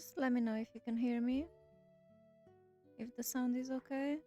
Just let me know if you can hear me. If the sound is okay.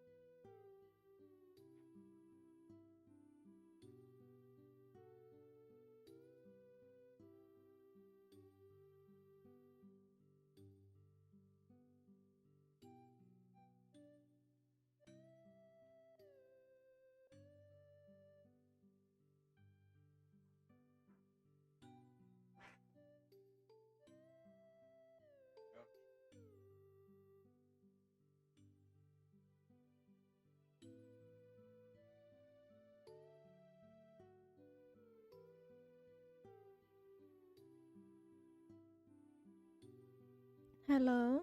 Hello?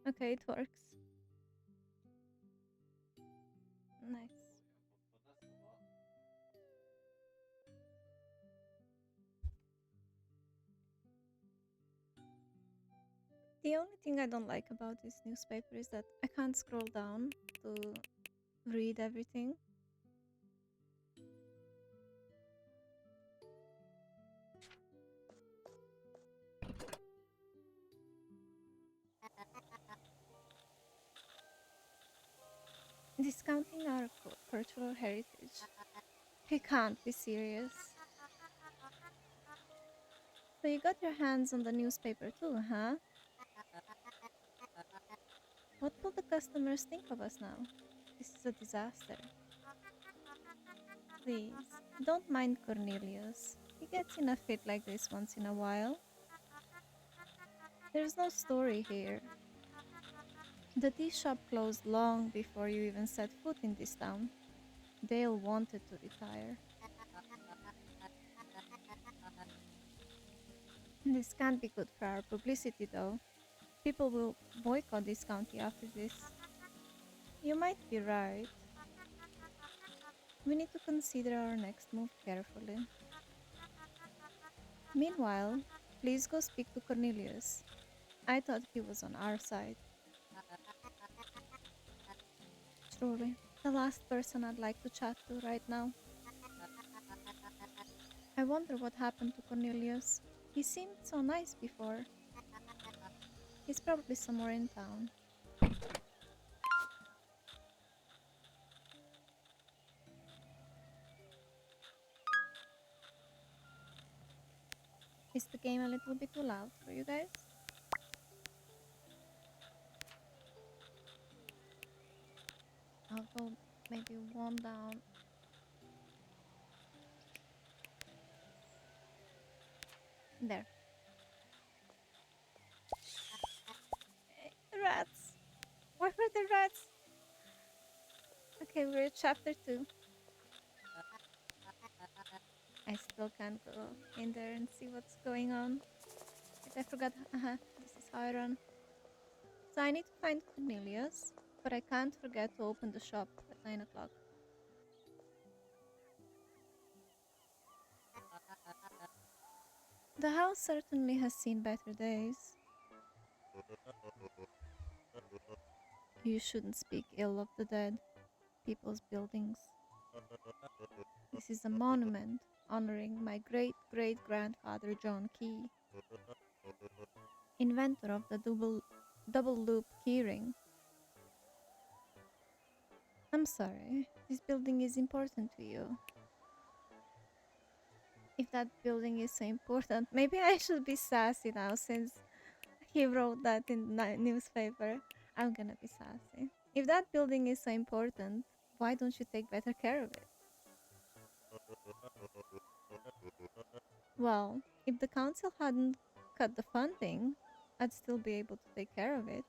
Okay, it works. Nice. The only thing I don't like about this newspaper is that I can't scroll down to read everything. Discounting our cultural heritage. He can't be serious. So you got your hands on the newspaper too, huh? What will the customers think of us now? This is a disaster. Please, don't mind Cornelius. He gets in a fit like this once in a while. There's no story here. The tea shop closed long before you even set foot in this town. Dale wanted to retire. This can't be good for our publicity, though. People will boycott this county after this. You might be right. We need to consider our next move carefully. Meanwhile, please go speak to Cornelius. I thought he was on our side. Truly, the last person I'd like to chat to right now. I wonder what happened to Cornelius. He seemed so nice before. He's probably somewhere in town. Is the game a little bit too loud for you guys? I'll go maybe one down. There. Rats! Where were the rats? Okay, we're at chapter 2. I still can't go in there and see what's going on. Wait, I forgot. This is how I run. So I need to find Cornelius, but I can't forget to open the shop at 9 o'clock. The house certainly has seen better days. You shouldn't speak ill of the dead, people's buildings. This is a monument honoring my great-great-grandfather John Key, inventor of the double loop keyring. I'm sorry, this building is important to you. If that building is so important, maybe I should be sassy now since he wrote that in the newspaper. I'm gonna be sassy. If that building is so important, why don't you take better care of it? Well, if the council hadn't cut the funding, I'd still be able to take care of it.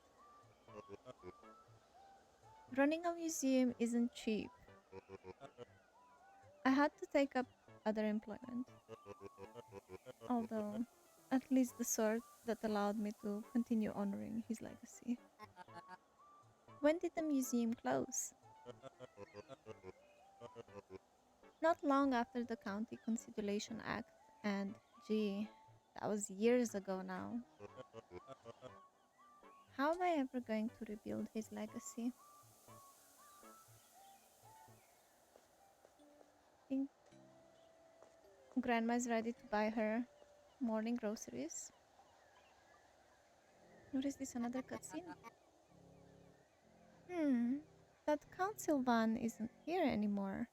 Running a museum isn't cheap. I had to take up other employment, although at least the sort that allowed me to continue honoring his legacy. When did the museum close? Not long after the County Constitution Act, and gee, that was years ago now. How am I ever going to rebuild his legacy? I think Grandma's ready to buy her Morning groceries. Notice this another cutscene? Hmm. That council van isn't here anymore.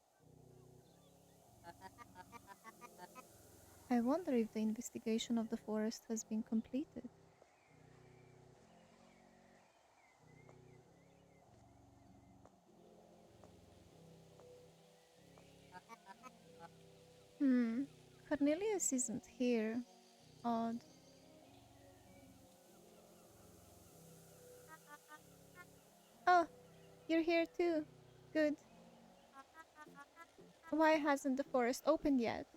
I wonder if the investigation of the forest has been completed. Hmm. Cornelius isn't here. Odd. Oh, you're here too. Good. Why hasn't the forest opened yet?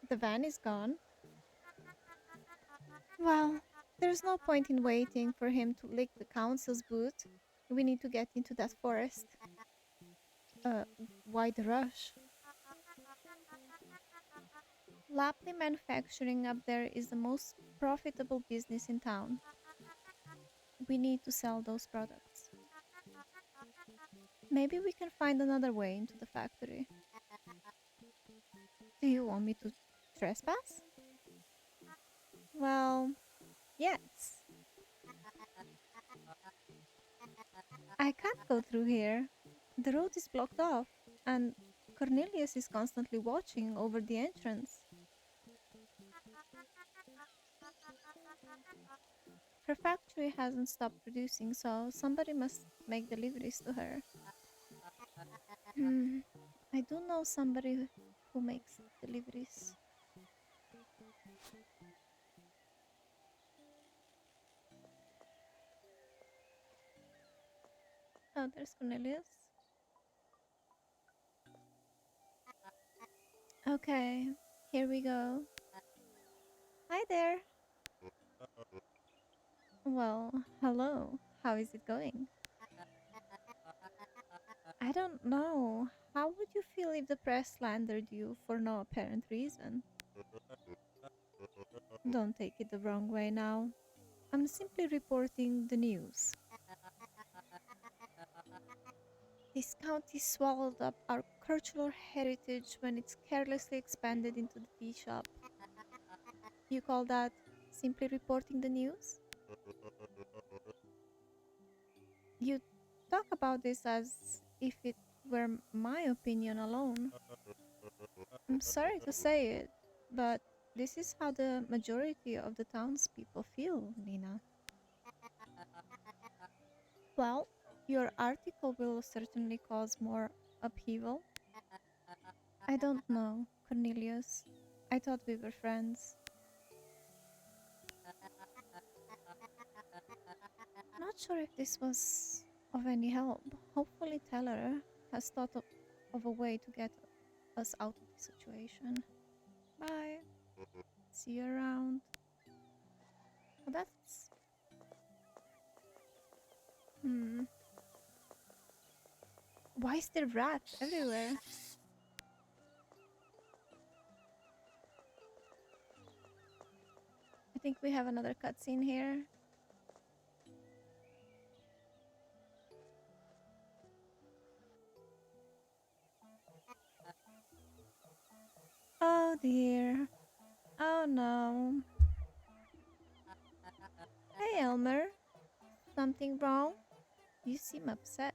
The van is gone. Well, there's no point in waiting for him to lick the council's boot. We need to get into that forest. Uh, why the rush? Lapley manufacturing up there is the most profitable business in town. We need to sell those products. Maybe we can find another way into the factory. Do you want me to trespass? Well, yes. I can't go through here. The road is blocked off, and Cornelius is constantly watching over the entrance. Her factory hasn't stopped producing, so somebody must make deliveries to her. Hmm, I do know somebody who makes deliveries. Oh, there's Cornelius. Okay, here we go. Hi there. Well, hello. How is it going? I don't know. How would you feel if the press slandered you for no apparent reason? Don't take it the wrong way now. I'm simply reporting the news. This county swallowed up our cultural heritage when it's carelessly expanded into the tea shop. You call that simply reporting the news? You talk about this as if it were my opinion alone. I'm sorry to say it, but this is how the majority of the townspeople feel, Nina. Well, your article will certainly cause more upheaval. I don't know, Cornelius. I thought we were friends. Not sure if this was of any help. Hopefully, Teller has thought of a way to get us out of this situation. Bye. See you around. Oh, that's. Hmm. Why is there rats everywhere? I think we have another cutscene here. Oh dear. Oh no. Hey Elmer. Something wrong? You seem upset.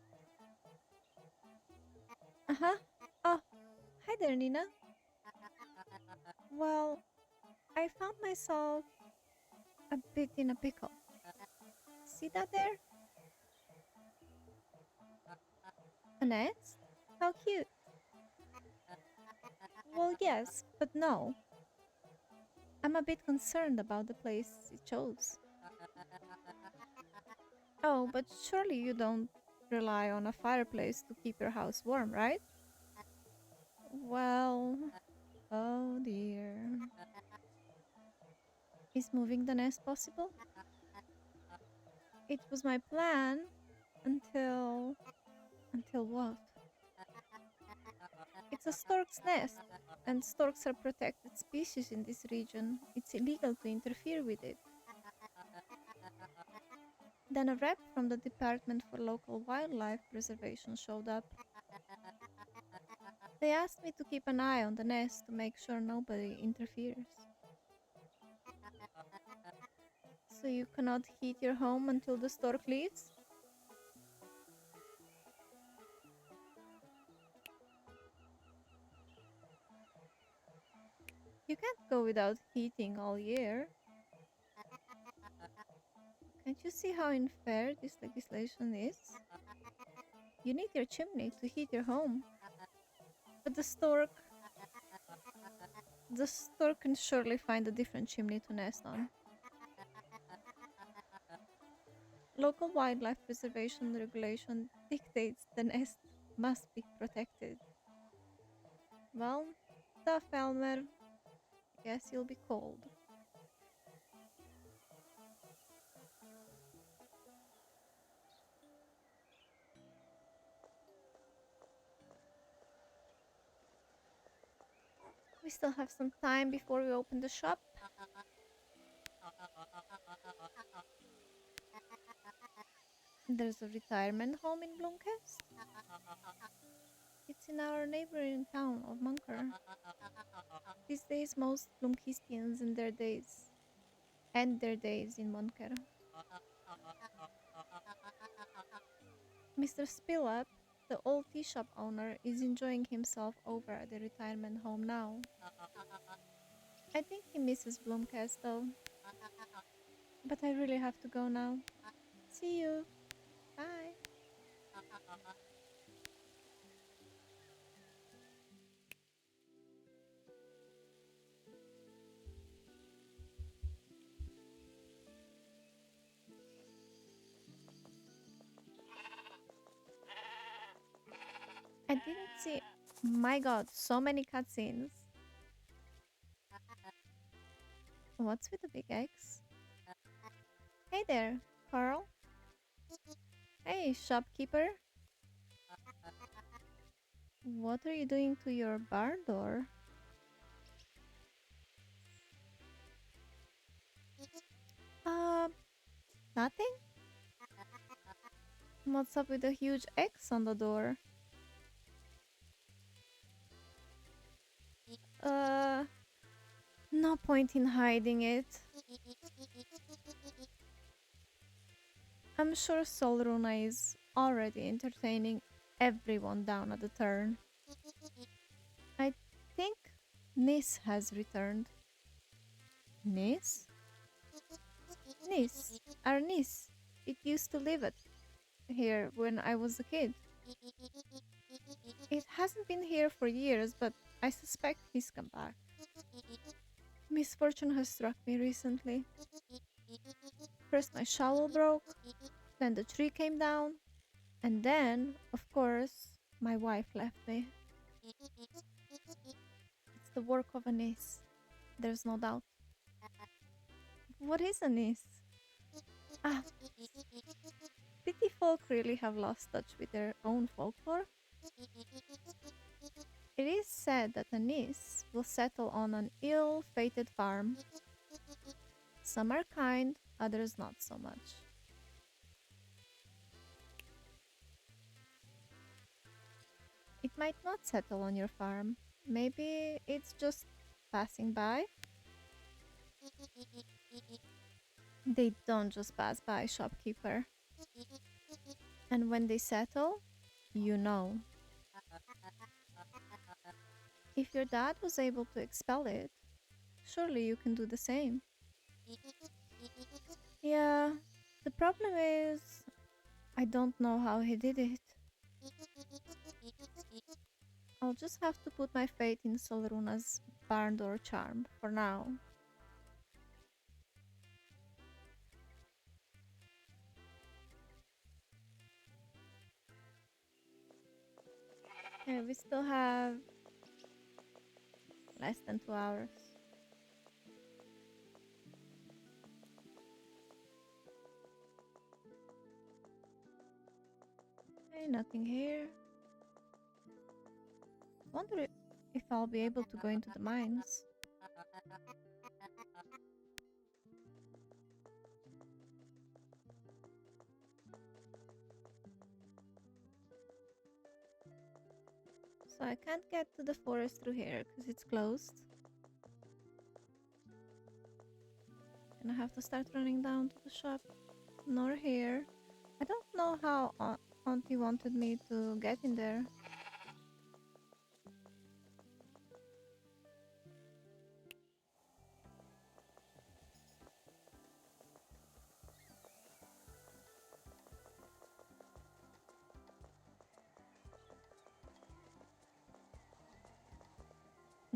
Uh huh. Oh, hi there, Nina. Well, I found myself a bit in a pickle. See that there? A nest? How cute. Well, yes, but no. I'm a bit concerned about the place it chose. Oh, but surely you don't rely on a fireplace to keep your house warm, right? Well, oh dear. Is moving the nest possible? It was my plan until. Until what? It's a stork's nest, and storks are protected species in this region. It's illegal to interfere with it. Then a rep from the Department for Local Wildlife Preservation showed up. They asked me to keep an eye on the nest to make sure nobody interferes. So you cannot heat your home until the stork leaves? You can't go without heating all year. Can't you see how unfair this legislation is? You need your chimney to heat your home. But the stork can surely find a different chimney to nest on. Local wildlife preservation regulation dictates the nest must be protected. Well, tough Elmer, guess you'll be cold. We still have some time before we open the shop. There's a retirement home in Blomkest. It's in our neighboring town of Munker. These days, most Blomkistians end their days in Munker. Mr. Spillap, the old tea shop owner, is enjoying himself over at the retirement home now. I think he misses Blomkest though. But I really have to go now. See you. Bye. I didn't see. My god, so many cutscenes. What's with the big X? Hey there, Carl. Hey, shopkeeper. What are you doing to your barn door? Um, nothing? What's up with the huge X on the door? Uh, no point in hiding it. I'm sure Solruna is already entertaining everyone down at the turn. I think Nis has returned. Nis? Nis. Our Nis. It used to live at here when I was a kid. It hasn't been here for years, but I suspect he's come back. Misfortune has struck me recently. First, my shovel broke, then the tree came down, and then, of course, my wife left me. It's the work of a niece. There's no doubt. What is a niece? Ah, city folk really have lost touch with their own folklore. It is said that a niece will settle on an ill fated farm. Some are kind, others not so much. It might not settle on your farm. Maybe it's just passing by. They don't just pass by, shopkeeper. And when they settle, you know. If your dad was able to expel it, surely you can do the same. Yeah, the problem is, I don't know how he did it. I'll just have to put my faith in Solruna's barn door charm for now. Okay, we still have less than 2 hours. Okay, nothing here. Wonder if I'll be able to go into the mines. So I can't get to the forest through here because it's closed. Gonna have to start running down to the shop. Nor here. I don't know how Auntie wanted me to get in there.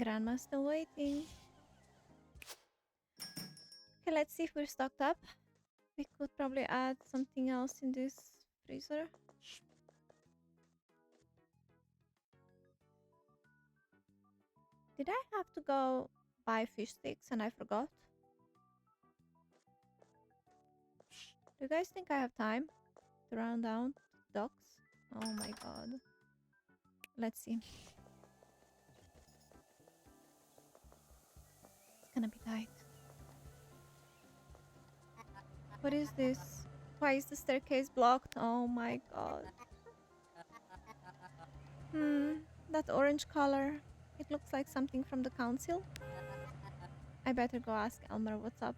Grandma's still waiting. Okay, let's see if we're stocked up. We could probably add something else in this freezer. Did I have to go buy fish sticks and I forgot? Do you guys think I have time to run down ducks? Oh my god. Let's see. It's gonna be tight. What is this? Why is the staircase blocked? Oh my god. That orange color. It looks like something from the council. I better go ask Elmer what's up.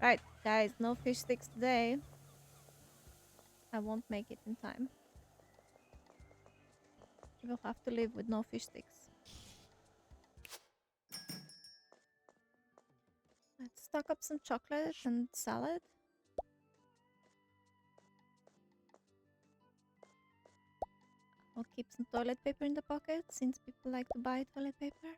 Right, guys, no fish sticks today. I won't make it in time. We'll have to live with no fish sticks. Let's stock up some chocolate and salad. I'll keep some toilet paper in the pocket since people like to buy toilet paper.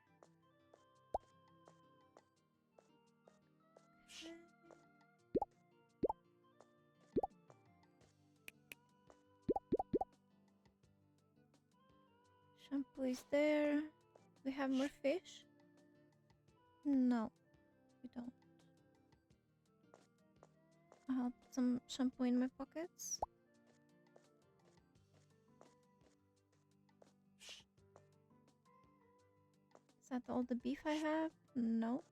Shampoo is there. We have more fish? No, we don't. I'll put some shampoo in my pockets. Is that all the beef I have? Nope.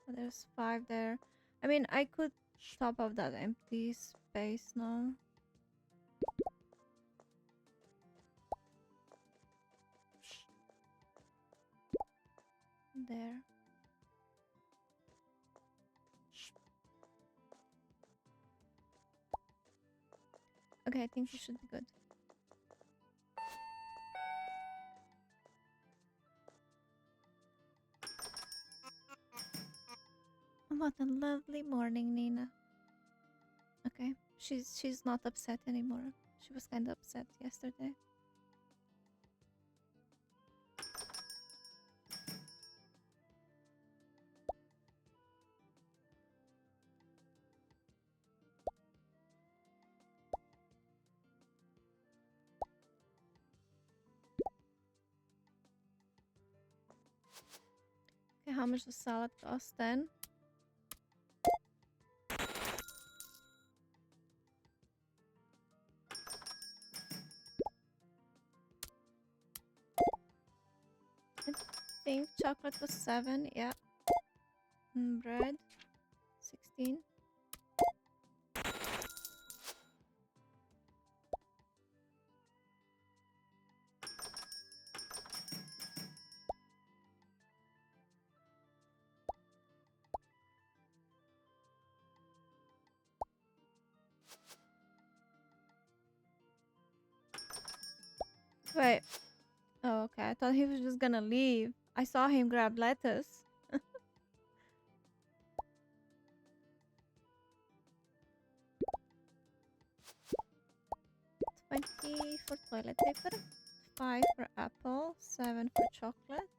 Oh, there's 5 there. I mean, I could top up that empty space now. There. Okay, I think we should be good. What a lovely morning, Neena. Okay, she's not upset anymore. She was kind of upset yesterday. Okay, how much does salad cost then? I think chocolate was 7, yeah. Bread, 16. Wait. Oh, okay. I thought he was just gonna leave. I saw him grab lettuce. 20 for toilet paper, 5 for apple, 7 for chocolate.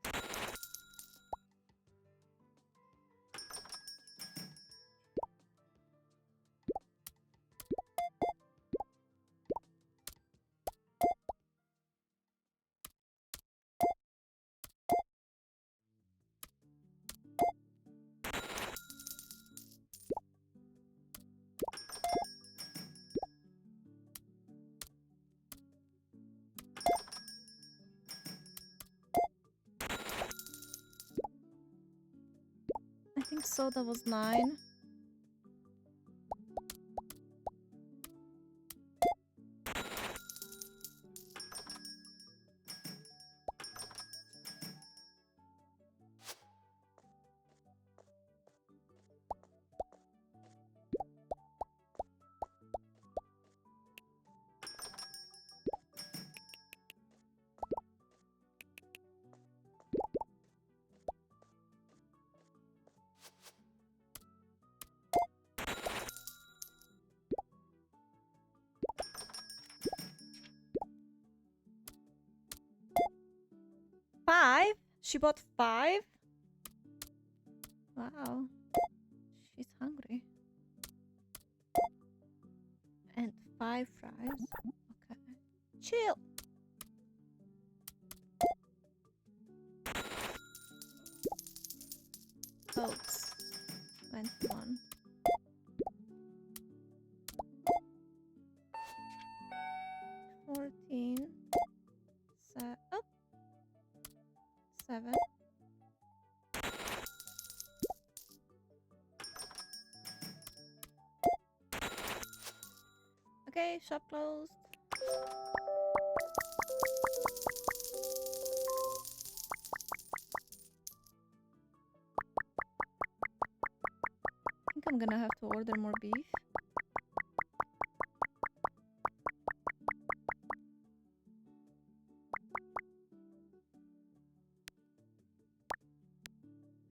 I think soda was 9. She bought 5? Wow. She's hungry. And 5 fries. Okay. Chill. Oats. 21. 14. Oh. 7. Okay, shop closed. I think I'm gonna have to order more beef.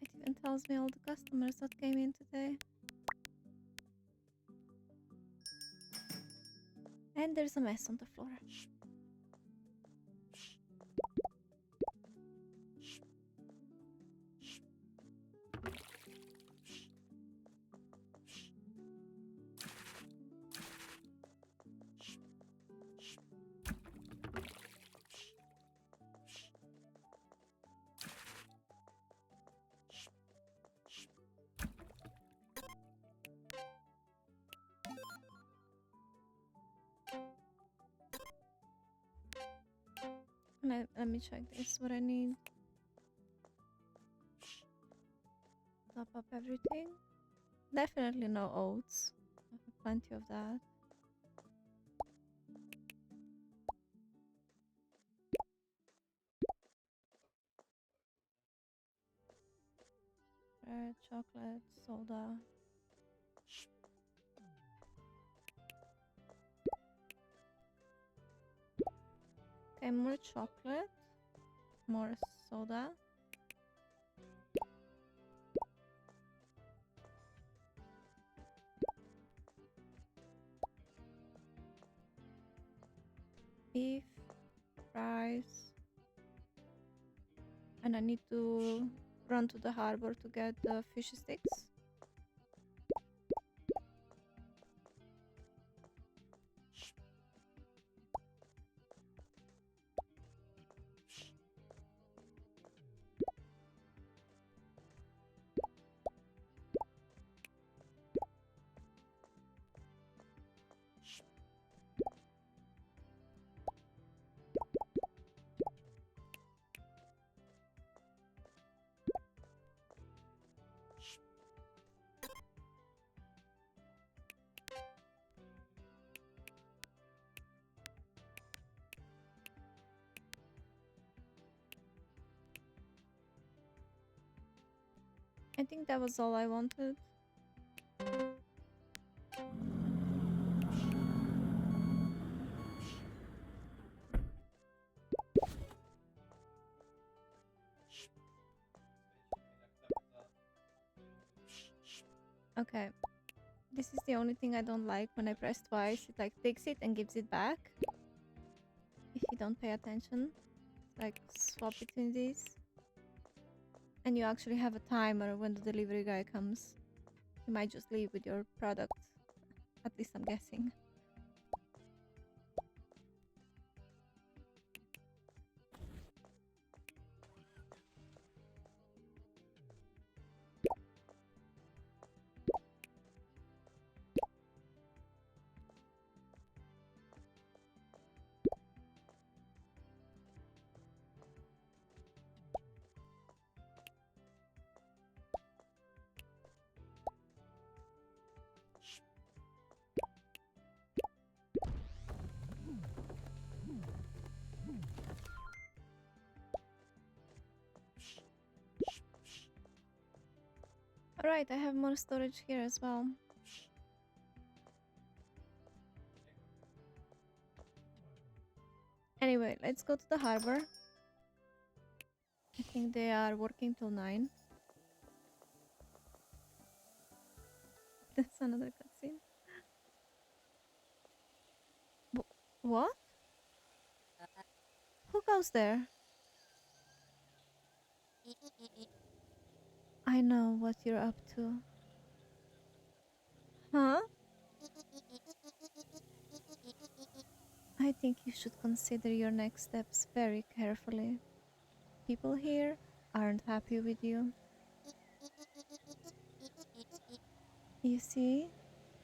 It even tells me all the customers that came in today. And there's a mess on the floor. Let me check this, what I need. Top up everything. Definitely no oats. I have plenty of that. Bread, chocolate, soda. Okay, more chocolate, more soda. Beef, fries. And I need to run to the harbor to get the fish sticks. I think that was all I wanted. Okay. This is the only thing I don't like. When I press twice, it like takes it and gives it back. If you don't pay attention. Like swap between these. And you actually have a timer when the delivery guy comes. You might just leave with your product. At least I'm guessing. Alright, I have more storage here as well. Anyway, let's go to the harbor. I think they are working till 9. That's another cutscene. What? Who goes there? I know what you're up to. Huh? I think you should consider your next steps very carefully. People here aren't happy with you. You see,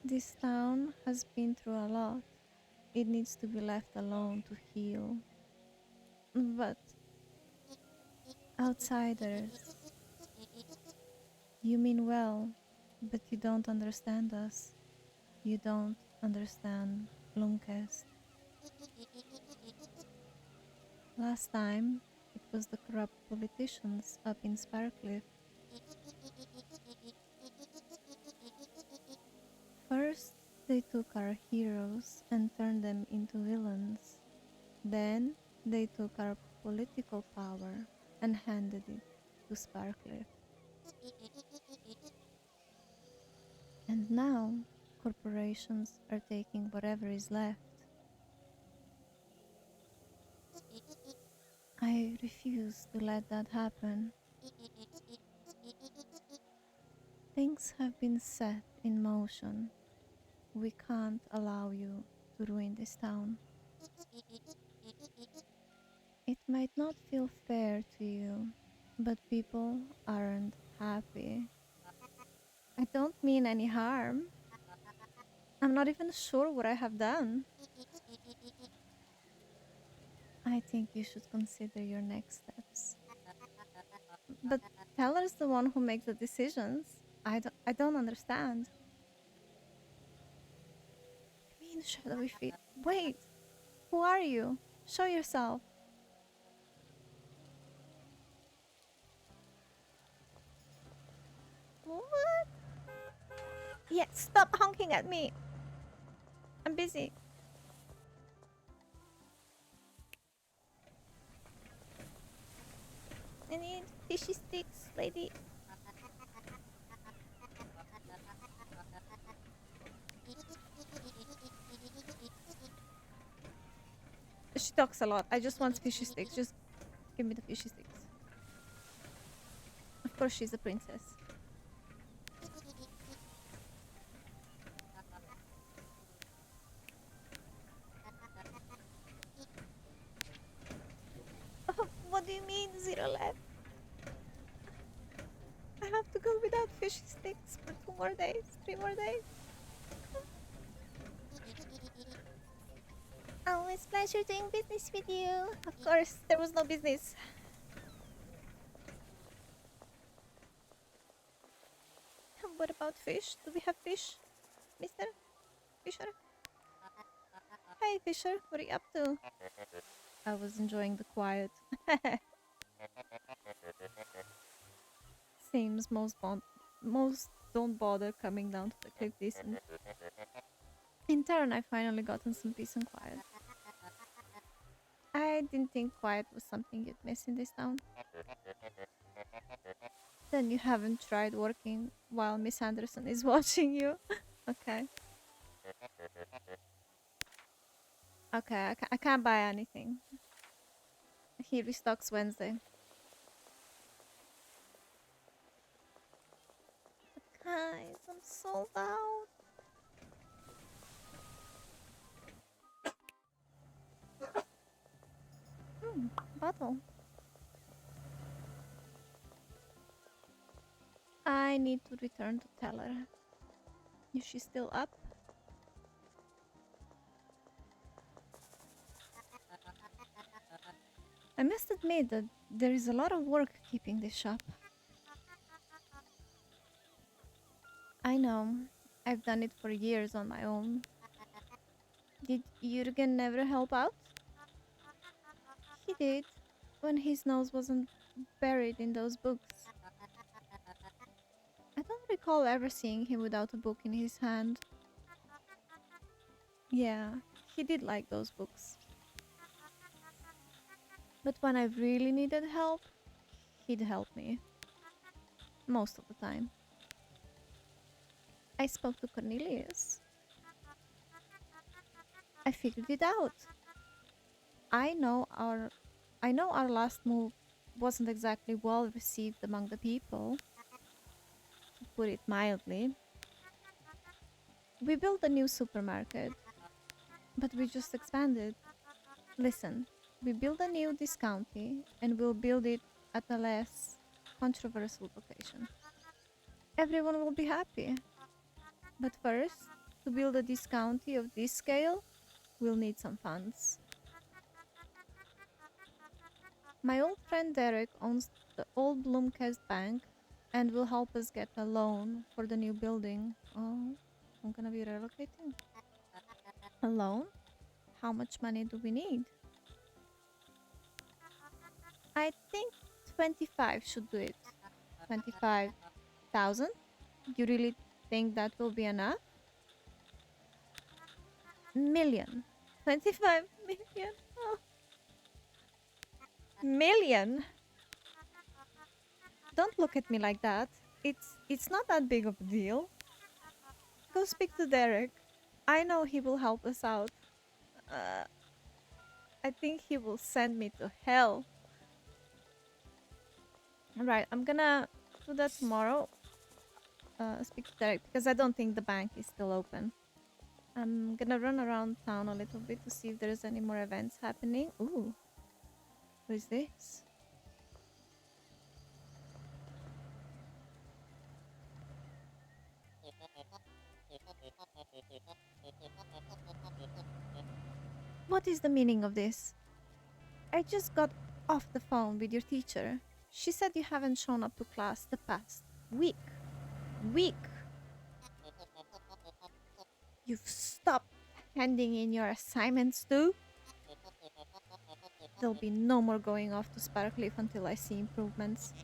this town has been through a lot. It needs to be left alone to heal. But outsiders, you mean well, but you don't understand us. You don't understand Blomkest. Last time, it was the corrupt politicians up in Sparkcliffe. First, they took our heroes and turned them into villains. Then, they took our political power and handed it to Sparkcliffe. And now, corporations are taking whatever is left. I refuse to let that happen. Things have been set in motion. We can't allow you to ruin this town. It might not feel fair to you, but people aren't happy. I don't mean any harm. I'm not even sure what I have done. I think you should consider your next steps. But Teller's the one who makes the decisions. I don't understand. Mean shadowy feet. Wait, who are you? Show yourself. What? Yeah, stop honking at me. I'm busy. I need fishy sticks, lady. She talks a lot. I just want fishy sticks. Just give me the fishy sticks. Of course, she's a princess. Oh, what do you mean, zero left? I have to go without fishy sticks for 2 more days, 3 more days. Always pleasure doing business with you. Of course, there was no business. What about fish? Do we have fish, Mister Fisher? Hey, Fisher, what are you up to? I was enjoying the quiet. Seems most don't bother coming down to the cliff decent. In turn, I finally gotten some peace and quiet. I didn't think quiet was something you'd miss in this town. Then you haven't tried working while Miss Anderson is watching you. Okay. Okay, I can't buy anything. He restocks Wednesday. Guys, I'm sold out. Bottle. I need to return to Teller. Is she still up? I must admit that there is a lot of work keeping this shop. I know. I've done it for years on my own. Did Jürgen never help out? He did, when his nose wasn't buried in those books. I don't recall ever seeing him without a book in his hand. Yeah, he did like those books. But when I really needed help, he'd help me. Most of the time. I spoke to Cornelius. I figured it out. I know our I know our last move wasn't exactly well received among the people, to put it mildly. We built a new supermarket, but we just expanded. Listen, we build a new discounty and we'll build it at a less controversial location. Everyone will be happy. But first, to build a discounty of this scale, we'll need some funds. My old friend Derek owns the old Bloomcast Bank and will help us get a loan for the new building. Oh, I'm gonna be relocating. A loan? How much money do we need? I think 25 should do it. 25,000? You really think that will be enough? Million. 25 million? Oh, million? Don't look at me like that. It's not that big of a deal. Go speak to Derek. I know he will help us out. Uh, I think he will send me to hell. Right, I'm gonna do that tomorrow. Speak to Derek because I don't think the bank is still open. I'm gonna run around town a little bit to see if there's any more events happening. Ooh, what is this? What is the meaning of this? I just got off the phone with your teacher. She said you haven't shown up to class the past week. Week! You've stopped handing in your assignments too? There'll be no more going off to Sparkleaf until I see improvements.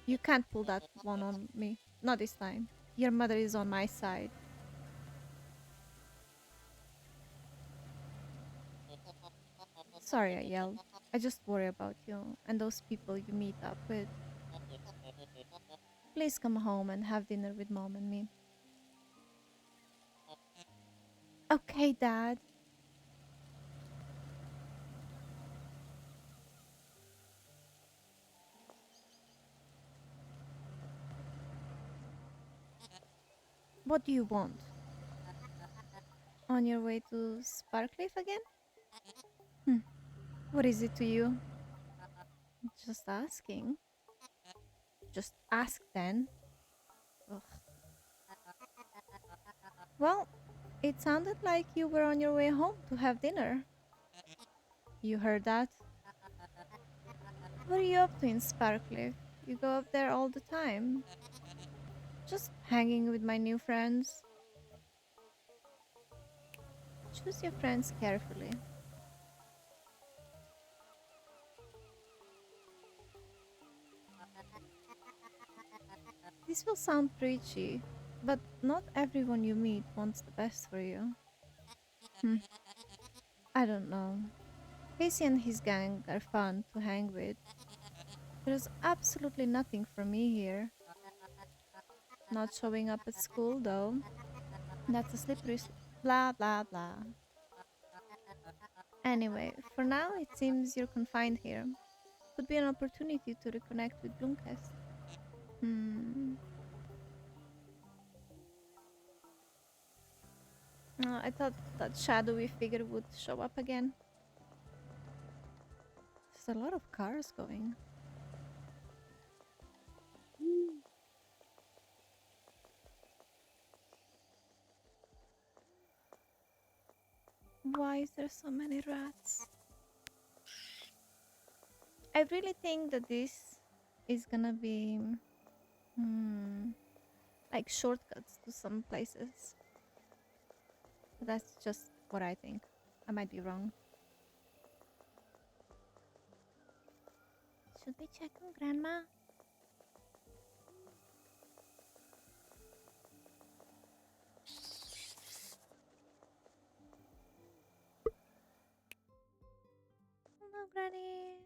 You can't pull that one on me. Not this time. Your mother is on my side. Sorry I yelled. I just worry about you and those people you meet up with. Please come home and have dinner with mom and me. Okay, Dad. What do you want? On your way to Sparkleaf again? Hmm. What is it to you? Just asking. Just ask then. Ugh. Well, it sounded like you were on your way home to have dinner. You heard that? What are you up to in Sparkleaf? You go up there all the time. Just hanging with my new friends. Choose your friends carefully. This will sound preachy, but not everyone you meet wants the best for you. Hmm. I don't know. Casey and his gang are fun to hang with. There's absolutely nothing for me here. Not showing up at school, though. That's a slippery blah blah blah. Anyway, for now it seems you're confined here. Could be an opportunity to reconnect with Bloomcast. Hmm. I thought that shadowy figure would show up again. There's a lot of cars going. Why is there so many rats? I really think that this is gonna be like shortcuts to some places. But that's just what I think. I might be wrong. Should we check on Grandma? Hello, Granny.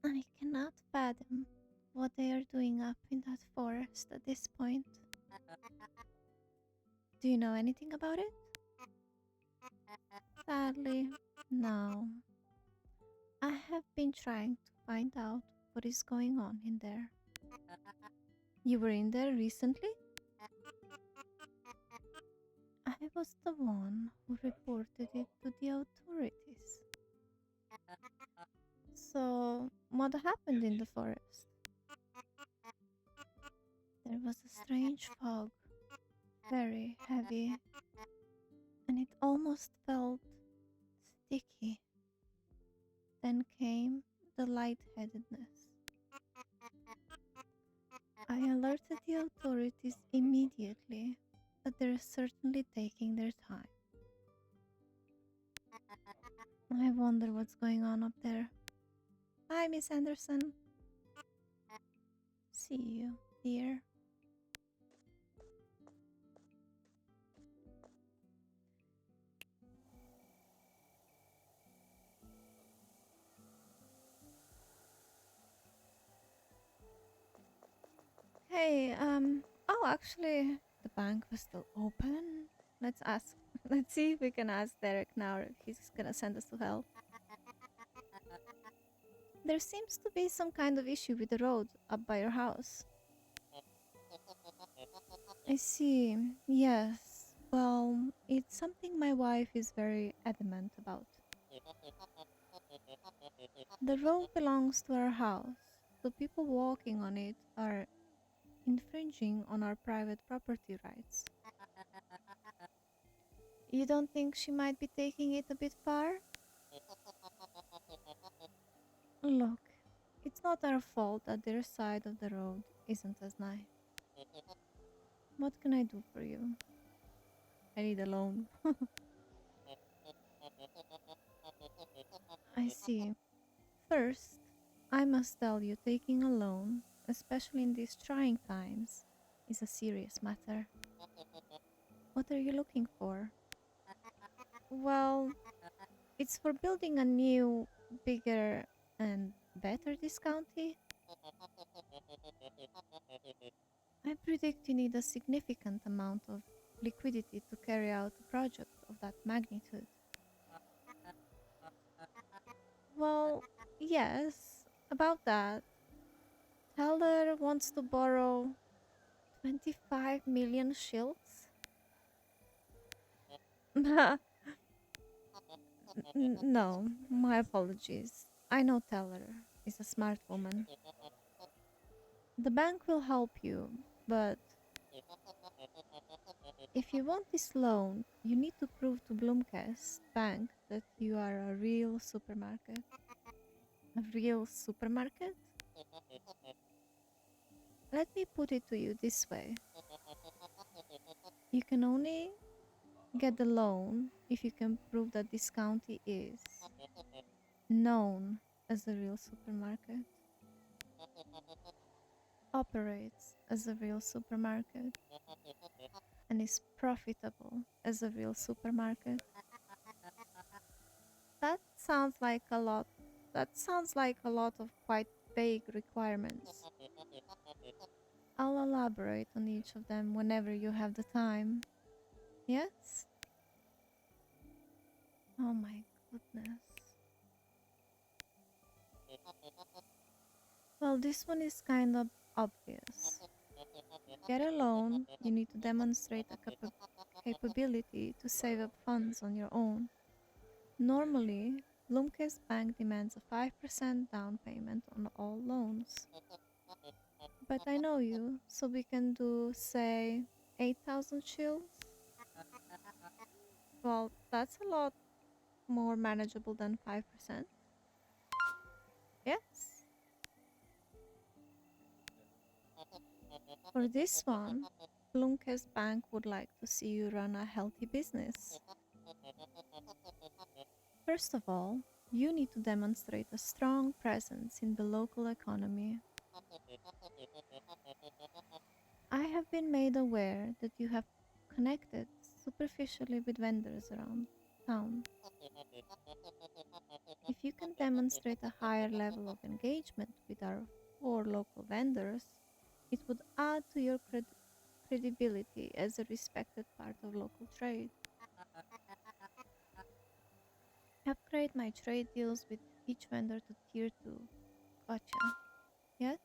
I cannot fathom what they are doing up in that forest at this point. Do you know anything about it? Sadly, no. I have been trying to find out what is going on in there. You were in there recently? I was the one who reported it to the authorities. So, what happened in the forest? There was a strange fog, very heavy, and it almost felt sticky. Then came the lightheadedness. I alerted the authorities immediately, but they're certainly taking their time. I wonder what's going on up there. Hi, Miss Anderson. See you, dear. Hey, oh, actually, the bank was still open. Let's ask. Let's see if we can ask Derek now if he's gonna send us to help. There seems to be some kind of issue with the road up by your house. I see. Yes. Well, it's something my wife is very adamant about. The road belongs to our house, so people walking on it are infringing on our private property rights. You don't think she might be taking it a bit far? Look, it's not our fault that their side of the road isn't as nice. What can I do for you? I need a loan. I see. First, I must tell you taking a loan, especially in these trying times, is a serious matter. What are you looking for? Well, it's for building a new, bigger, and better this county. I predict you need a significant amount of liquidity to carry out a project of that magnitude. Well, yes, about that. Teller wants to borrow 25 million shills? No, my apologies. I know Teller is a smart woman. The bank will help you, but if you want this loan, you need to prove to Blomkest Bank that you are a real supermarket. A real supermarket? Let me put it to you this way. You can only get the loan if you can prove that this county is known as a real supermarket, operates as a real supermarket, and is profitable as a real supermarket. That sounds like a lot. That sounds like a lot of quite vague requirements. I'll elaborate on each of them whenever you have the time. Yes? Oh my goodness. Well, this one is kind of obvious. Get a loan, you need to demonstrate a capability to save up funds on your own. Normally, Blomkest Bank demands a 5% down payment on all loans. But I know you, so we can do, say, 8,000 shills? Well, that's a lot more manageable than 5%. Yes? For this one, Blomkest Bank would like to see you run a healthy business. First of all, you need to demonstrate a strong presence in the local economy. I have been made aware that you have connected superficially with vendors around town. If you can demonstrate a higher level of engagement with our four local vendors, it would add to your credibility as a respected part of local trade. Upgrade my trade deals with each vendor to tier 2. Gotcha. Yes?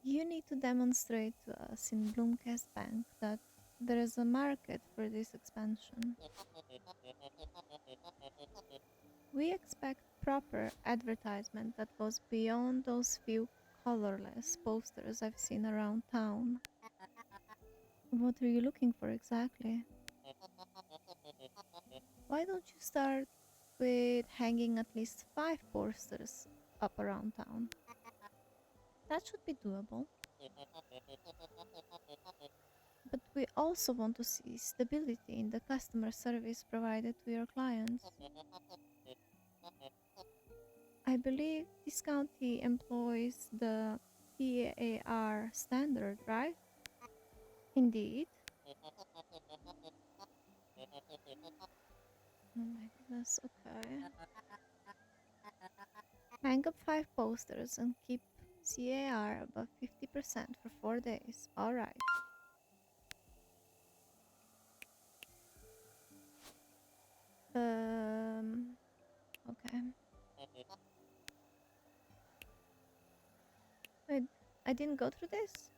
You need to demonstrate to us in Bloomcast Bank that there is a market for this expansion. We expect proper advertisement that goes beyond those few colorless posters I've seen around town. What are you looking for exactly? Why don't you start with hanging at least 5 posters up around town? That should be doable. But we also want to see stability in the customer service provided to your clients. I believe this county employs the PAR standard, right? Indeed. Oh my goodness, okay. Hang up 5 posters and keep CAR above 50% for 4 days. Alright. Okay. Wait, I didn't go through this?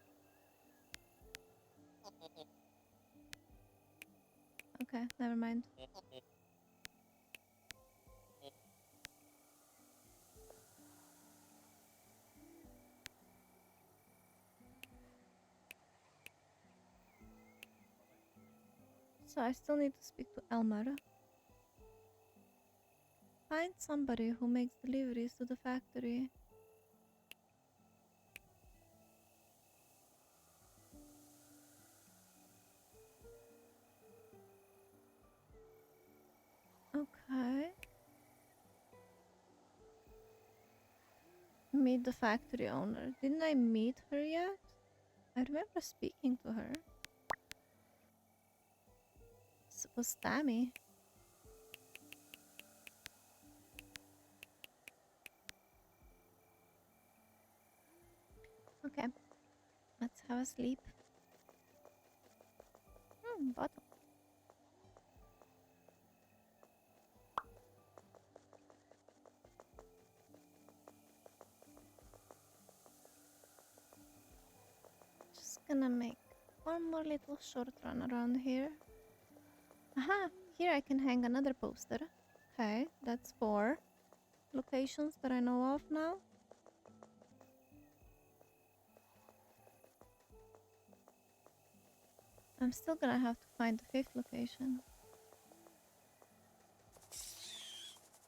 Okay, never mind. So I still need to speak to Elmer. Find somebody who makes deliveries to the factory. Okay. Meet the factory owner. Didn't I meet her yet? I remember speaking to her. It was Tammy. Okay, let's have a sleep. Bottle. Just gonna make one more little short run around here. Aha! Here I can hang another poster. Okay, that's 4 locations that I know of now. I'm still gonna have to find the 5th location.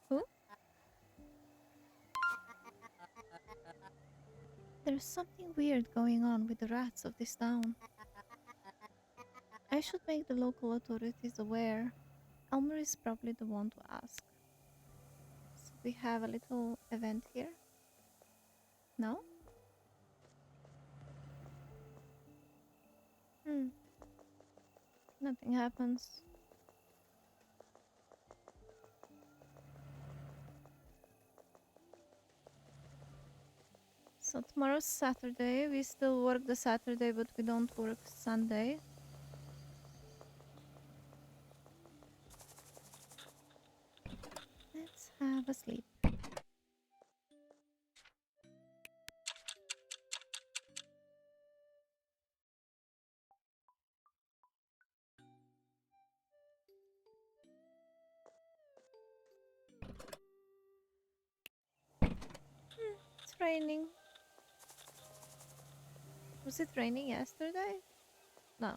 Who? There's something weird going on with the rats of this town. I should make the local authorities aware. Elmer is probably the one to ask. So we have a little event here. No? Nothing happens. So tomorrow's Saturday. We still work the Saturday, but we don't work Sunday. Let's have a sleep. It's raining. Was it raining yesterday? No.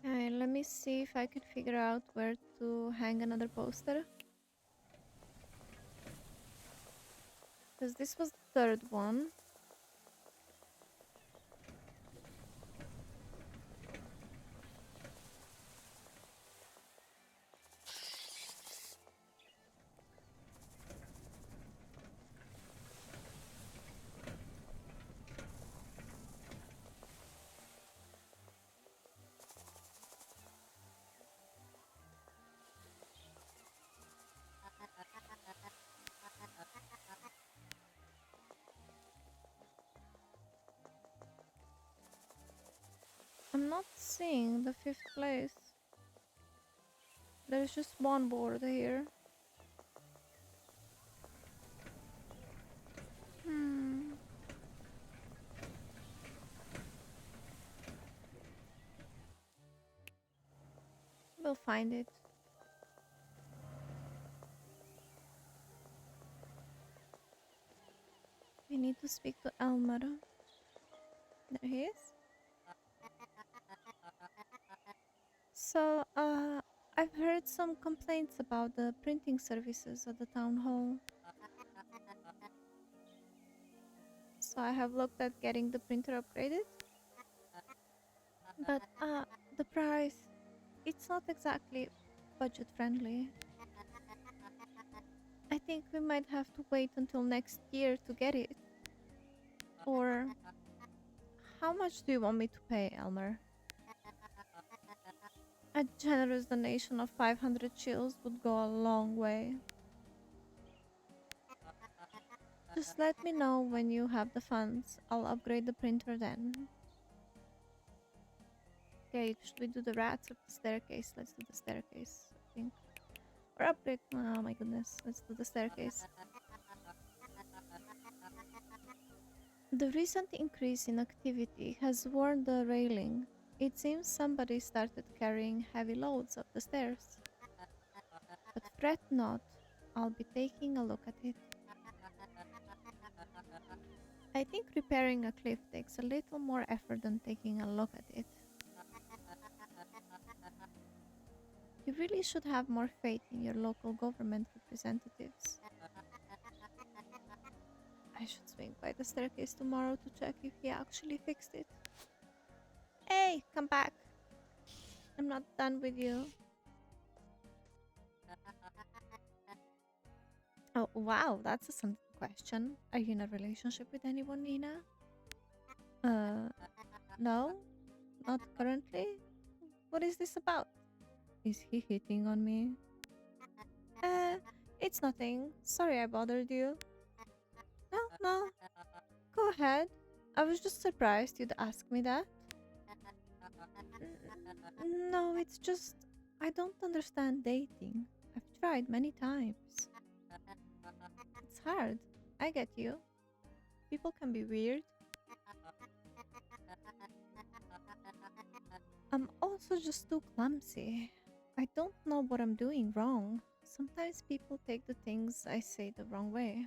Okay, let me see if I can figure out where to hang another poster. Because this was the 3rd one. not seeing the fifth place. There's just one board here. Hmm. We'll find it. We need to speak to Elmer. There he is. So, I've heard some complaints about the printing services at the town hall. So I have looked at getting the printer upgraded. But, the price, it's not exactly budget friendly. I think we might have to wait until next year to get it. Or, how much do you want me to pay, Elmer? A generous donation of 500 shills would go a long way. Just let me know when you have the funds. I'll upgrade the printer then. Okay, should we do the rats or the staircase? Let's do the staircase, I think. Or upgrade. Oh my goodness. Let's do the staircase. The recent increase in activity has worn the railing. It seems somebody started carrying heavy loads up the stairs. But fret not, I'll be taking a look at it. I think repairing a cliff takes a little more effort than taking a look at it. You really should have more faith in your local government representatives. I should swing by the staircase tomorrow to check if he actually fixed it. Hey, come back. I'm not done with you. Oh, wow, that's a simple question. Are you in a relationship with anyone, Nina? Uh, no, not currently. What is this about? Is he hitting on me? Uh, it's nothing. Sorry I bothered you. No, no. Go ahead. I was just surprised you'd ask me that. No, it's just I don't understand dating. I've tried many times. It's hard. I get you. People can be weird. I'm also just too clumsy. I don't know what I'm doing wrong. Sometimes people take the things I say the wrong way.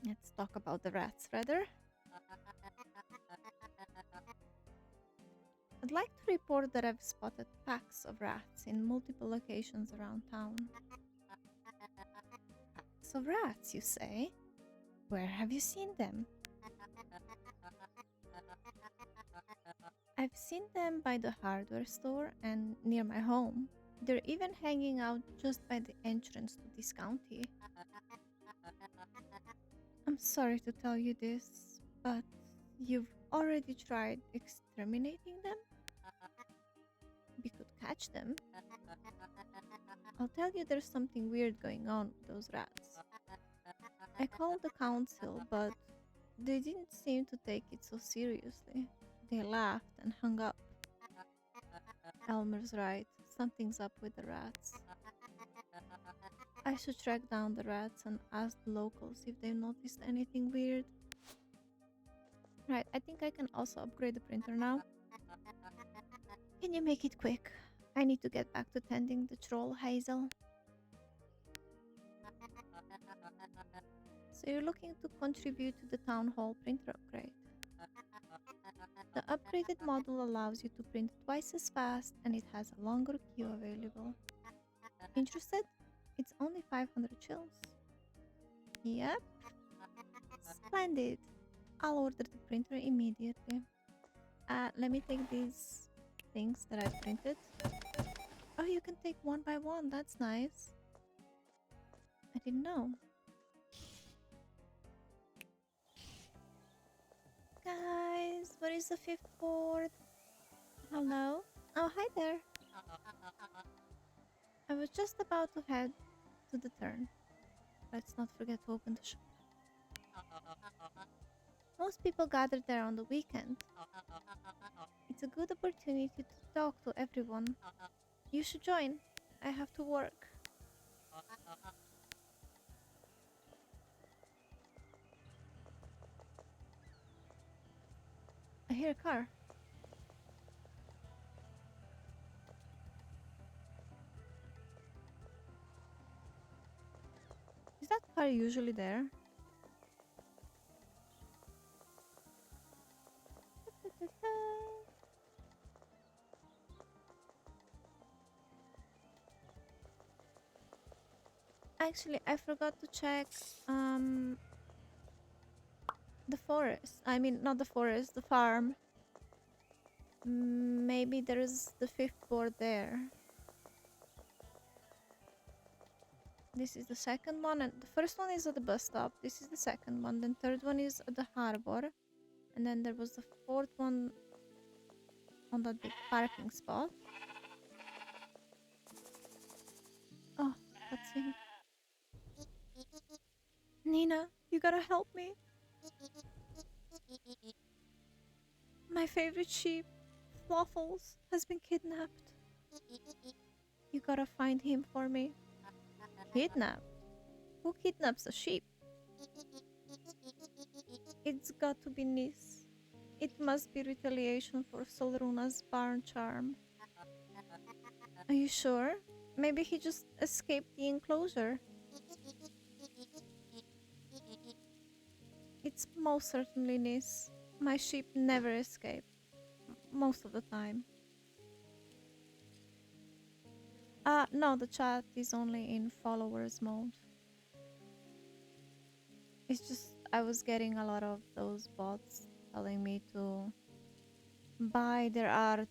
Let's talk about the rats, rather. I'd like to report that I've spotted packs of rats in multiple locations around town. Packs of rats, you say? Where have you seen them? I've seen them by the hardware store and near my home. They're even hanging out just by the entrance to this county. I'm sorry to tell you this, but you've already tried exterminating them? We could catch them. I'll tell you there's something weird going on with those rats. I called the council, but they didn't seem to take it so seriously. They laughed and hung up. Elmer's right. Something's up with the rats. I should track down the rats and ask the locals if they've noticed anything weird. Right, I think I can also upgrade the printer now. Can you make it quick? I need to get back to tending the troll, Hazel. So you're looking to contribute to the town hall printer upgrade. The upgraded model allows you to print twice as fast and it has a longer queue available. Interested? It's only 500 chills. Yep. Splendid. I'll order the printer immediately. Let me take these things that I've printed. Oh, you can take one by one. That's nice. I didn't know. Guys, what is the fifth board? Hello? Oh, hi there. I was just about to head to the turn. Let's not forget to open the shop. Most people gather there on the weekend. It's a good opportunity to talk to everyone. You should join. I have to work. I hear a car. Is that car usually there? Actually, I forgot to check the forest. I mean, not the forest, the farm. Maybe there is the fifth board there. This is the second one, and the first one is at the bus stop. This is the second one. Then third one is at the harbor, and then there was the fourth one on that big parking spot. Oh, cutscene. Nina, you gotta help me. My favorite sheep, Fluffles, has been kidnapped. You gotta find him for me. Kidnapped? Who kidnaps a sheep? It's got to be Nis. It must be retaliation for Solruna's barn charm. Are you sure? Maybe he just escaped the enclosure. It's most certainly Nis. My sheep never escape. Most of the time. No, the chat is only in followers mode. It's just I was getting a lot of those bots telling me to buy their art,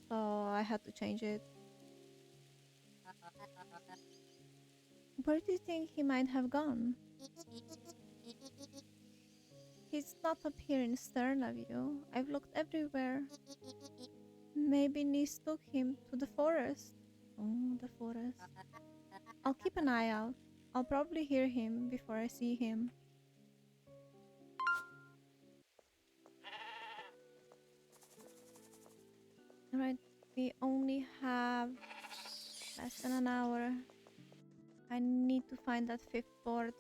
so I had to change it. Where do you think he might have gone? He's not up here in Sterna View. I've looked everywhere. Maybe Nis took him to the forest. Oh, the forest. I'll keep an eye out. I'll probably hear him before I see him. Alright, we only have less than an hour. I need to find that fifth board.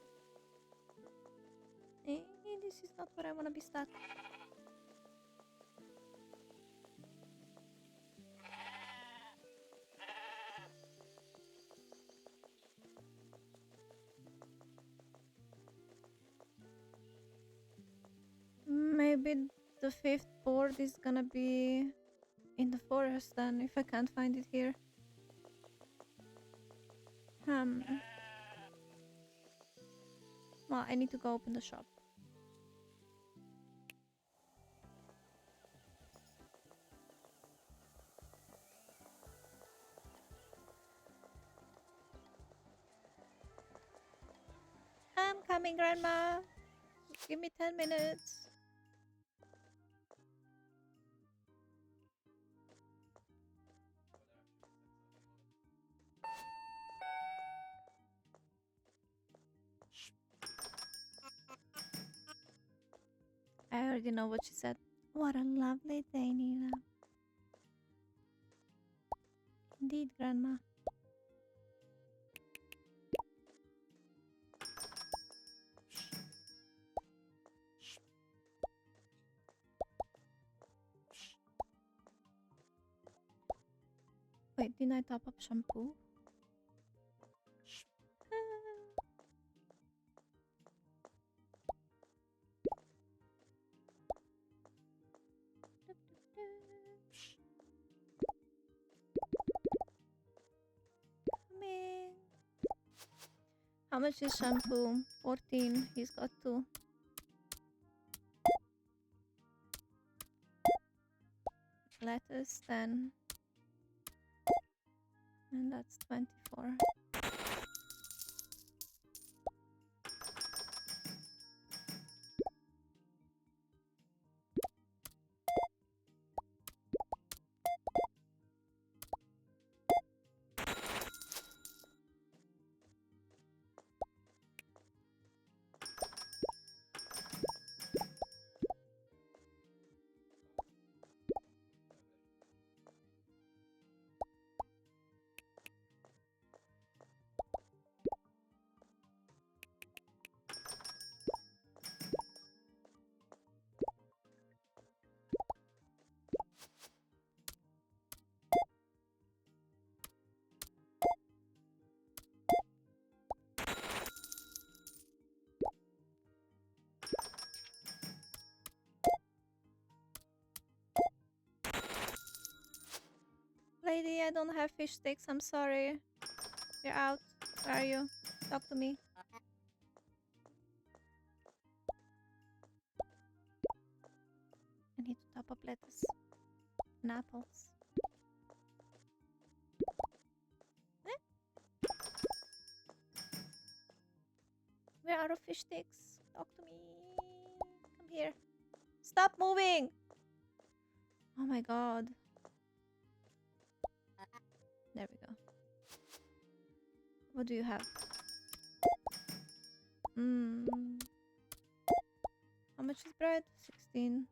This is not where I want to be stuck. Maybe the fifth board is gonna be in the forest then, if I can't find it here. Well, I need to go open the shop. I'm coming, Grandma. Give me 10 minutes. I already know what she said. What a lovely day, Nina. Indeed, Grandma. Wait, didn't I top up shampoo? Coming. How much is shampoo? 14. He's got 2. Lettuce 10. And that's 24. I don't have fish sticks. I'm sorry. You're out. Where are you? Talk to me. I need to top up lettuce and apples. Eh? We're out of fish sticks. Talk to me. Come here. Stop moving! Oh my god. There we go. What do you have? How much is bread? 16.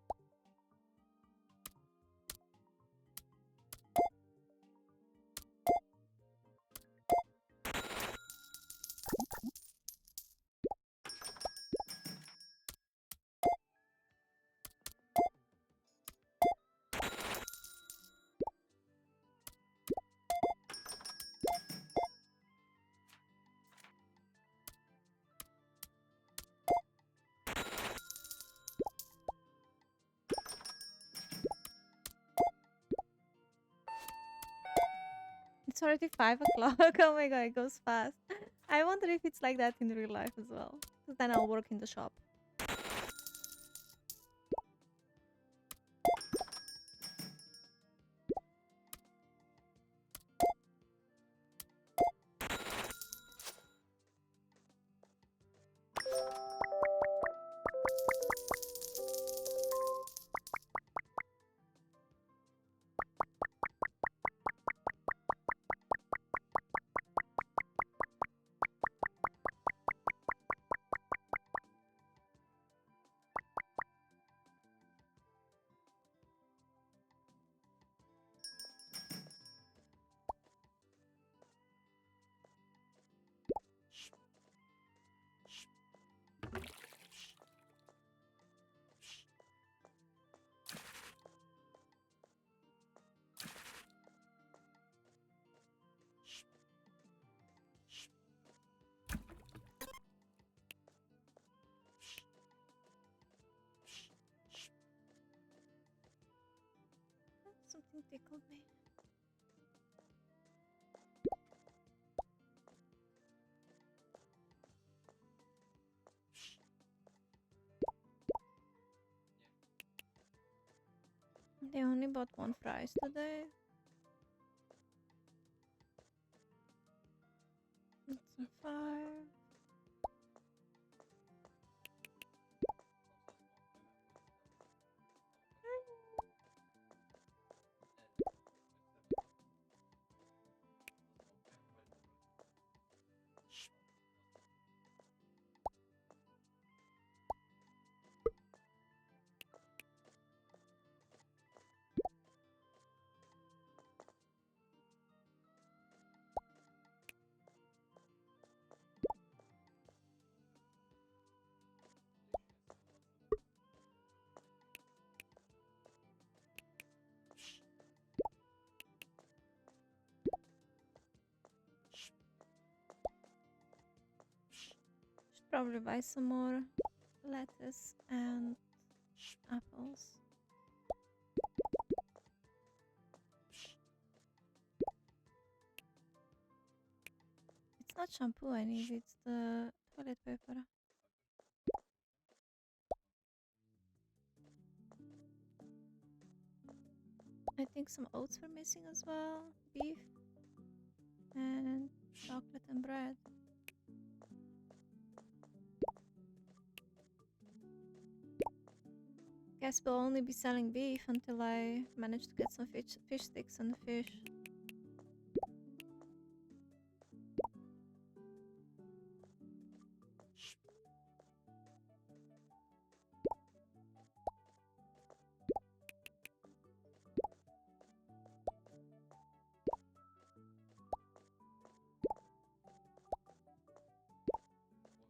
It's already 5 o'clock. Oh my god, it goes fast. I wonder if it's like that in real life as well. Because then I'll work in the shop. Something tickled me. They only bought 1 fries today. It's on fire. Should probably buy some more lettuce and apples. It's not shampoo I need, it's the toilet paper. I think some oats were missing as well. Beef and chocolate and bread. Guess we'll only be selling beef until I manage to get some fish sticks and fish.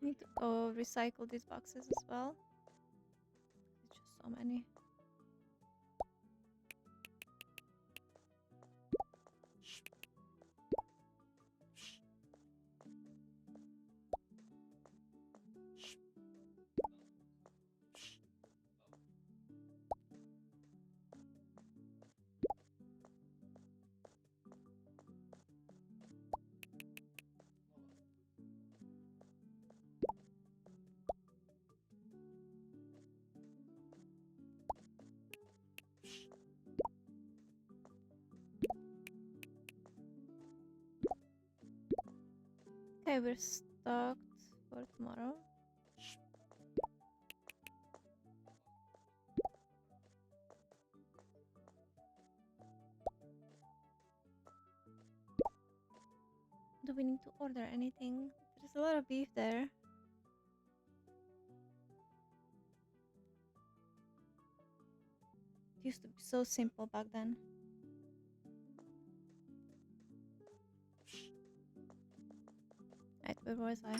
Need to go recycle these boxes as well. It's just so many. Okay, we're stocked for tomorrow. Do we need to order anything? There's a lot of beef there. It used to be so simple back then. Right, where was I?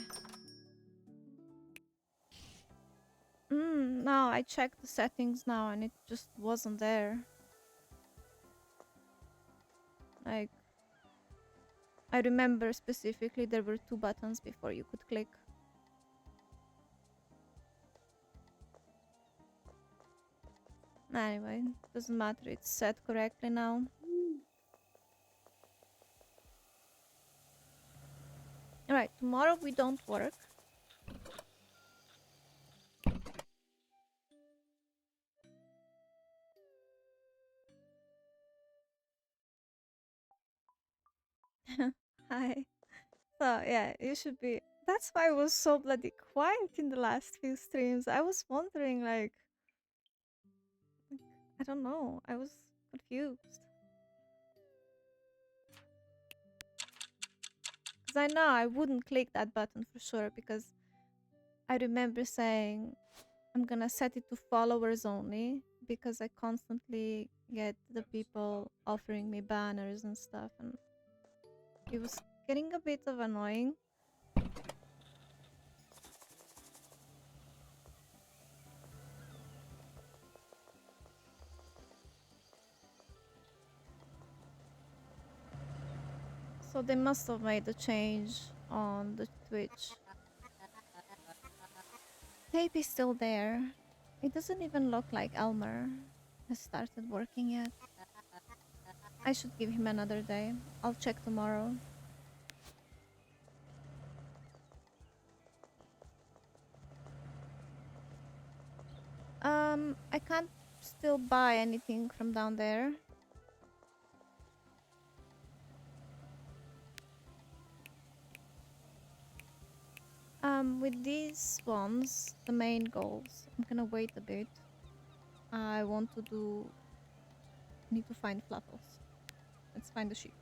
No, I checked the settings now and it just wasn't there. Like, I remember specifically there were 2 buttons before you could click. Anyway, doesn't matter, it's set correctly now. Alright, tomorrow we don't work. Hi. So, yeah, you should be. That's why I was so bloody quiet in the last few streams. I was wondering, like, I don't know. I was confused. Because I know I wouldn't click that button for sure because I remember saying I'm gonna set it to followers only because I constantly get the people offering me banners and stuff and it was getting a bit of annoying. So they must have made a change on the Twitch. Tape is still there. It doesn't even look like Elmer has started working yet. I should give him another day. I'll check tomorrow. I can't still buy anything from down there. With these ones, the main goals, I'm gonna wait a bit. I want to do... need to find Fluffles. Let's find the sheep.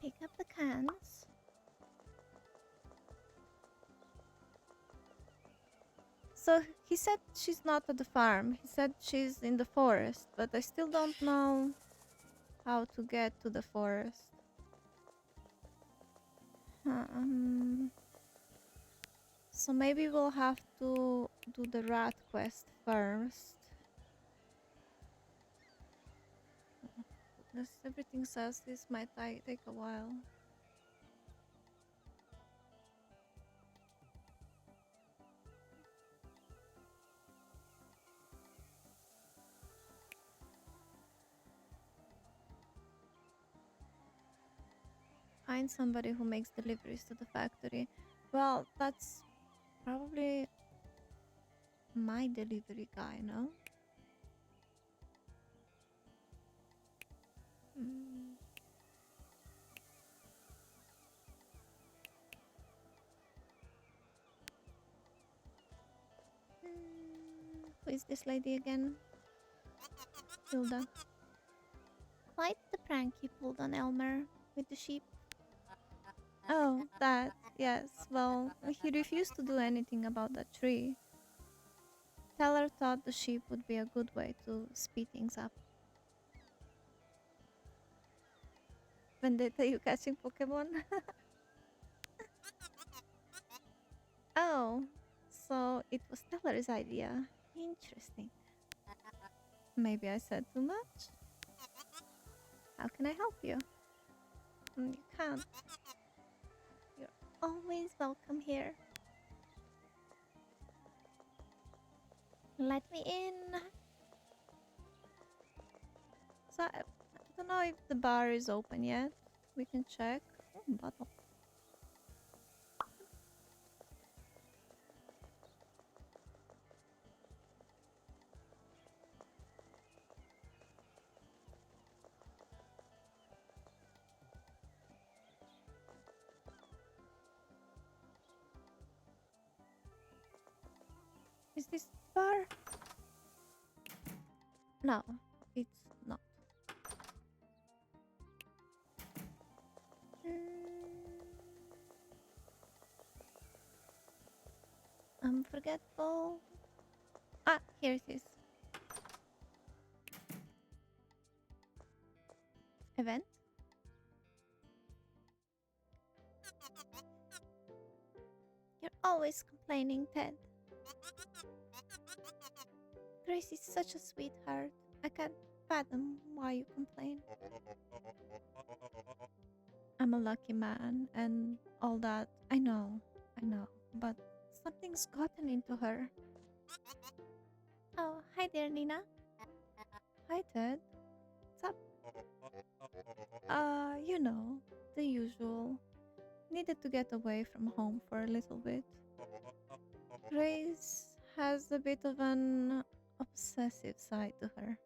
Pick up the cans. So he said she's not at the farm. He said she's in the forest, but I still don't know how to get to the forest. So maybe we'll have to do the rat quest first. Goodness, everything says this might take a while. Find somebody who makes deliveries to the factory. Well, that's probably my delivery guy, no? Who is this lady again? Hilda. Quite the prank you pulled on Elmer with the sheep. Oh, that, yes. Well, he refused to do anything about that tree. Teller thought the sheep would be a good way to speed things up. Vendetta, you catching Pokemon? Oh, so it was Teller's idea. Interesting. Maybe I said too much? How can I help you? You can't. You're always welcome here. Let me in. So, I don't know if the bar is open yet. We can check. Oh, bottle. Is this bar? No, it's not. Mm, unforgettable. Ah, here it is. Event. You're always complaining, Ted. Grace is such a sweetheart. I can't fathom why you complain. I'm a lucky man and all that. I know. But something's gotten into her. Oh, hi there, Nina. Hi, Ted. What's up? You know, the usual. Needed to get away from home for a little bit. Grace has a bit of an obsessive side to her.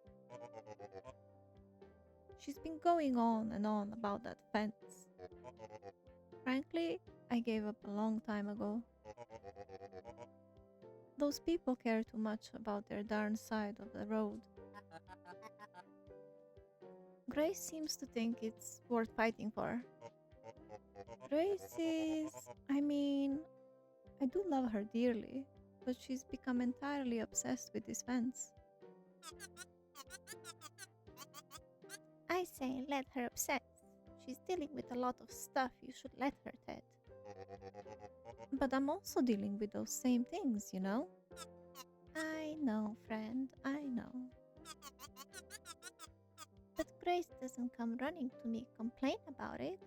She's been going on and on about that fence. Frankly, I gave up a long time ago. Those people care too much about their darn side of the road. Grace seems to think it's worth fighting for. Grace is. I do love her dearly, but she's become entirely obsessed with this fence. I say let her obsess. She's dealing with a lot of stuff, you should let her, Ted. But I'm also dealing with those same things, you know? I know, friend, I know. But Grace doesn't come running to me complain about it.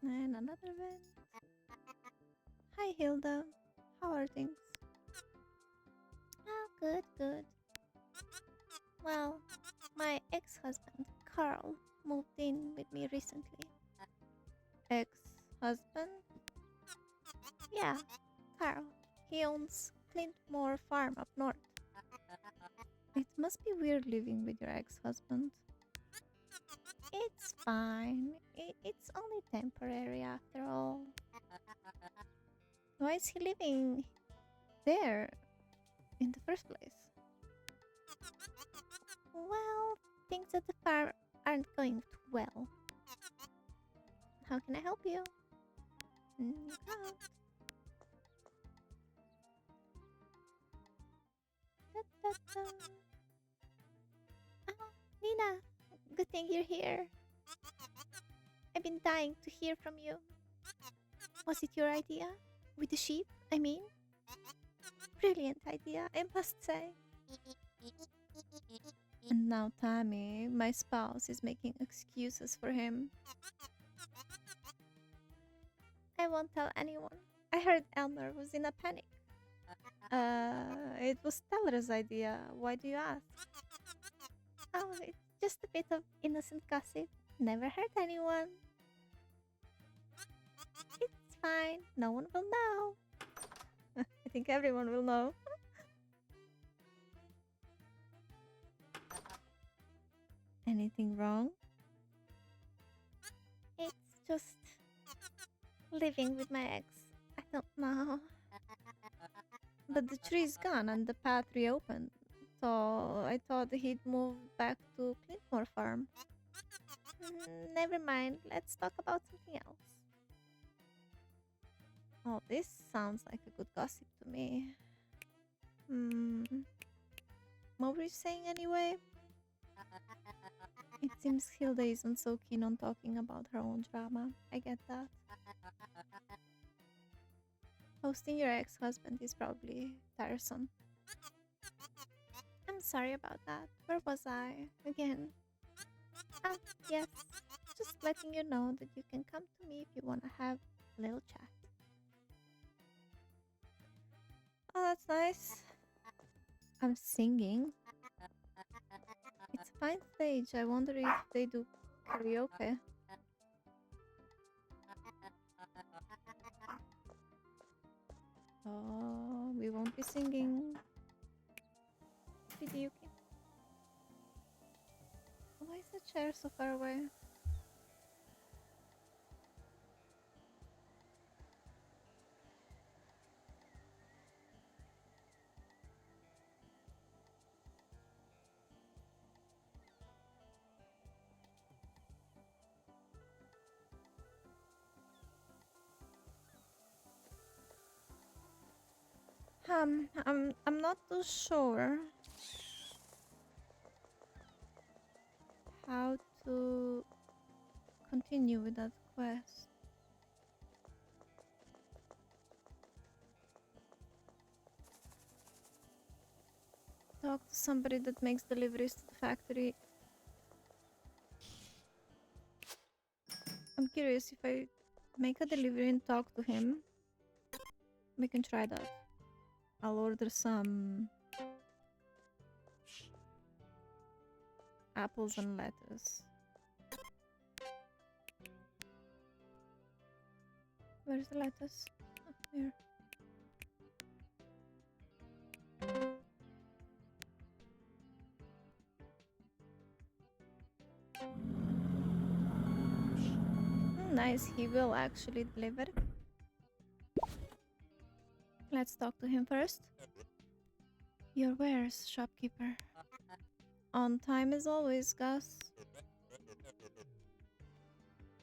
And another vent. Hi, Hilda. How are things? Oh, good, good. Well, my ex-husband, Carl, moved in with me recently. Ex-husband? Yeah, Carl. He owns Clintmore Farm up north. It must be weird living with your ex-husband. It's fine. It's only temporary after all. Why is he living there in the first place? Well, things at the farm aren't going too well. How can I help you? You can't. Da, da, da. Ah, Nina, good thing you're here. I've been dying to hear from you. Was it your idea? With the sheep, I mean? Brilliant idea, I must say. And now Tammy, my spouse, is making excuses for him. I won't tell anyone. I heard Elmer was in a panic. It was Stellar's idea. Why do you ask? Oh, it's just a bit of innocent gossip. Never hurt anyone. It's fine. No one will know. I think everyone will know. Anything wrong? It's just living with my ex. I don't know. But the tree's gone and the path reopened. So I thought he'd move back to Clintmore Farm. Never mind. Let's talk about something else. Oh, this sounds like a good gossip to me. What were you saying anyway? It seems Hilda isn't so keen on talking about her own drama. I get that. Hosting your ex-husband is probably tiresome. I'm sorry about that. Where was I? Again. Ah, yes. Just letting you know that you can come to me if you want to have a little chat. Oh, that's nice. I'm singing. It's a fine stage. I wonder if they do karaoke. Oh, we won't be singing. Video game. Why is the chair so far away? I'm not too sure how to continue with that quest. Talk to somebody that makes deliveries to the factory. I'm curious if I make a delivery and talk to him. We can try that. I'll order some apples and lettuce. Where's the lettuce? Oh, here. Nice, he will actually deliver. Let's talk to him first. Your wares, shopkeeper. On time as always, Gus.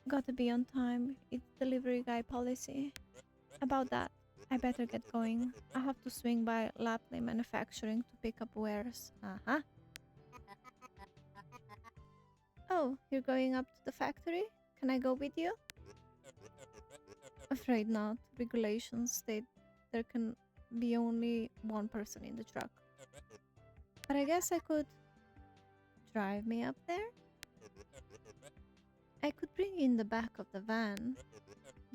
Gotta be on time. It's delivery guy policy. About that, I better get going. I have to swing by Lapley Manufacturing to pick up wares. Uh-huh. Oh, you're going up to the factory? Can I go with you? Afraid not. Regulations state there can be only one person in the truck. But I guess I could drive me up there? I could bring you in the back of the van.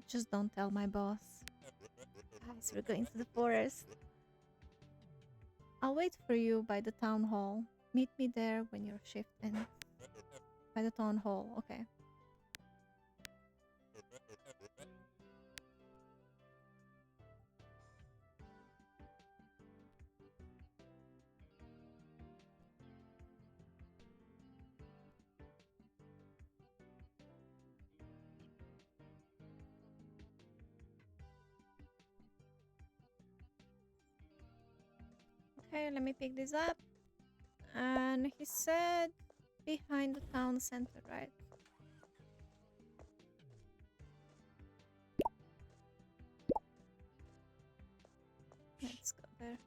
Just don't tell my boss. Guys, we're going to the forest. I'll wait for you by the town hall. Meet me there when your shift ends. By the town hall, okay. Okay, let me pick this up. And he said behind the town center, right? Let's go there.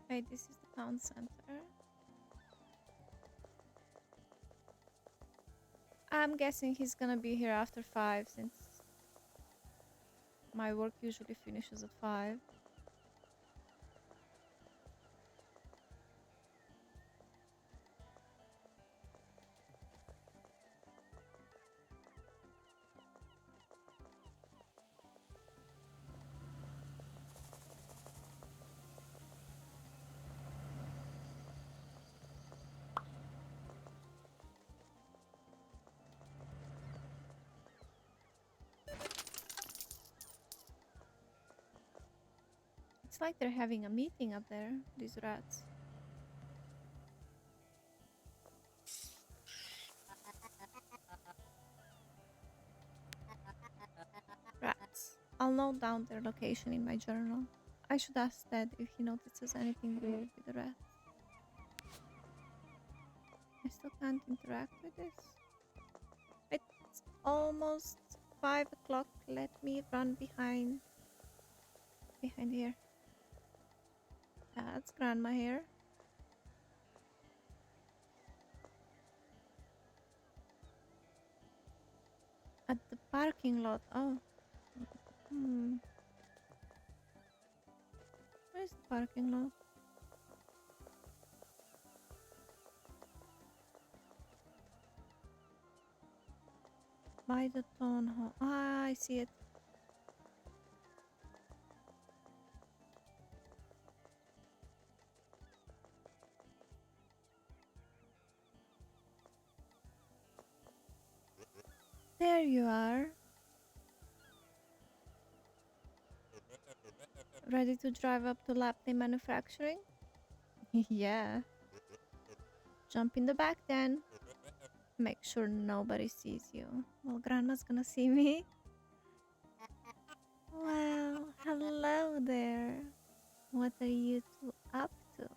Okay, this is the town center. I'm guessing he's gonna be here after 5 since my work usually finishes at 5. It's like they're having a meeting up there, these rats. Rats. I'll note down their location in my journal. I should ask Ted if he notices anything weird with the rats. I still can't interact with this. It's almost 5 o'clock. Let me run behind here. That's grandma here. At the parking lot. Oh. Where's the parking lot? By the town hall. Ah, I see it. There you are. Ready to drive up to Lapley Manufacturing? Yeah. Jump in the back then. Make sure nobody sees you. Well, Grandma's gonna see me. Well, hello there. What are you two up to?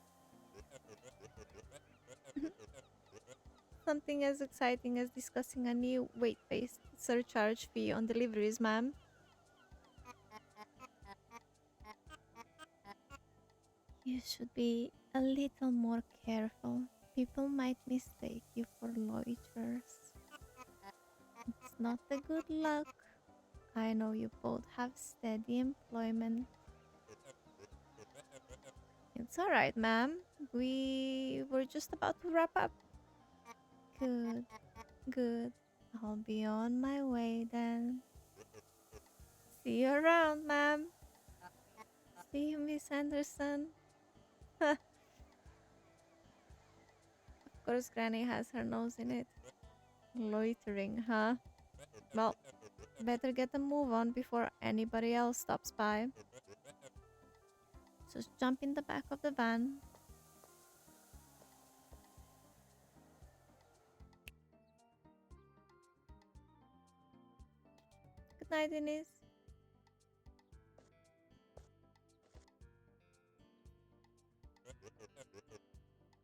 Something as exciting as discussing a new weight-based surcharge fee on deliveries, ma'am. You should be a little more careful. People might mistake you for loiterers. It's not a good look. I know you both have steady employment. It's alright, ma'am. We were just about to wrap up. Good, good. I'll be on my way then. See you around, ma'am. See you, Miss Anderson. Of course, Granny has her nose in it. Loitering, huh? Well, better get a move on before anybody else stops by. Just jump in the back of the van. Good night, Denise.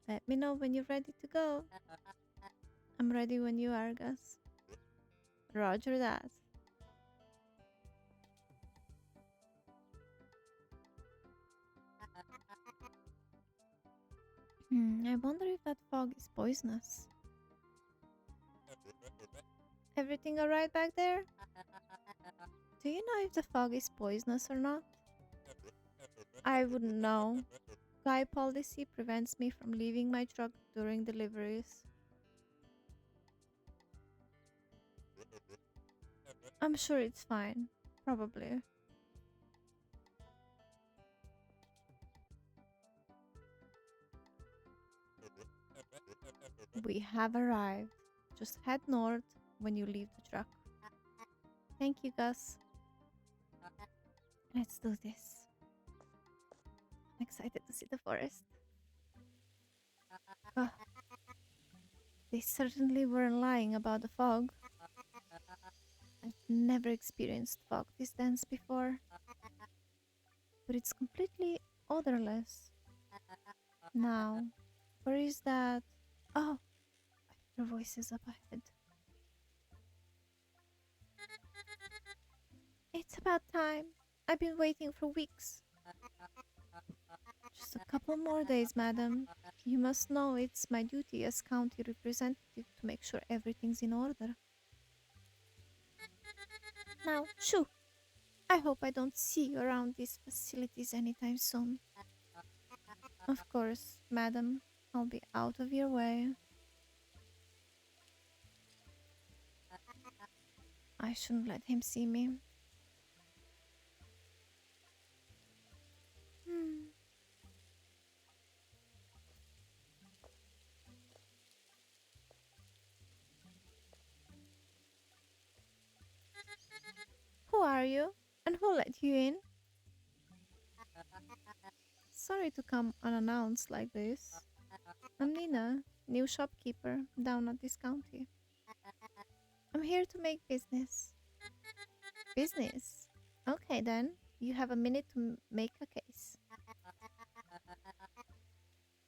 Let me know when you're ready to go. I'm ready when you are, Gus. Roger that. I wonder if that fog is poisonous. Everything alright back there? Do you know if the fog is poisonous or not? I wouldn't know. Guy policy prevents me from leaving my truck during deliveries. I'm sure it's fine. Probably. We have arrived. Just head north when you leave the truck. Thank you, Gus. Let's do this. I'm excited to see the forest. Ugh, they certainly weren't lying about the fog. I've never experienced fog this dense before, but it's completely odorless. Now, where is that? Oh, your voice is up ahead. It's about time. I've been waiting for weeks. Just a couple more days, madam. You must know it's my duty as county representative to make sure everything's in order. Now, shoo! I hope I don't see you around these facilities anytime soon. Of course, madam. I'll be out of your way. I shouldn't let him see me. Hmm. Who are you? And who let you in? Sorry to come unannounced like this. I'm Nina, new shopkeeper down at this county. I'm here to make business. Business? Okay then, you have a minute to make a case.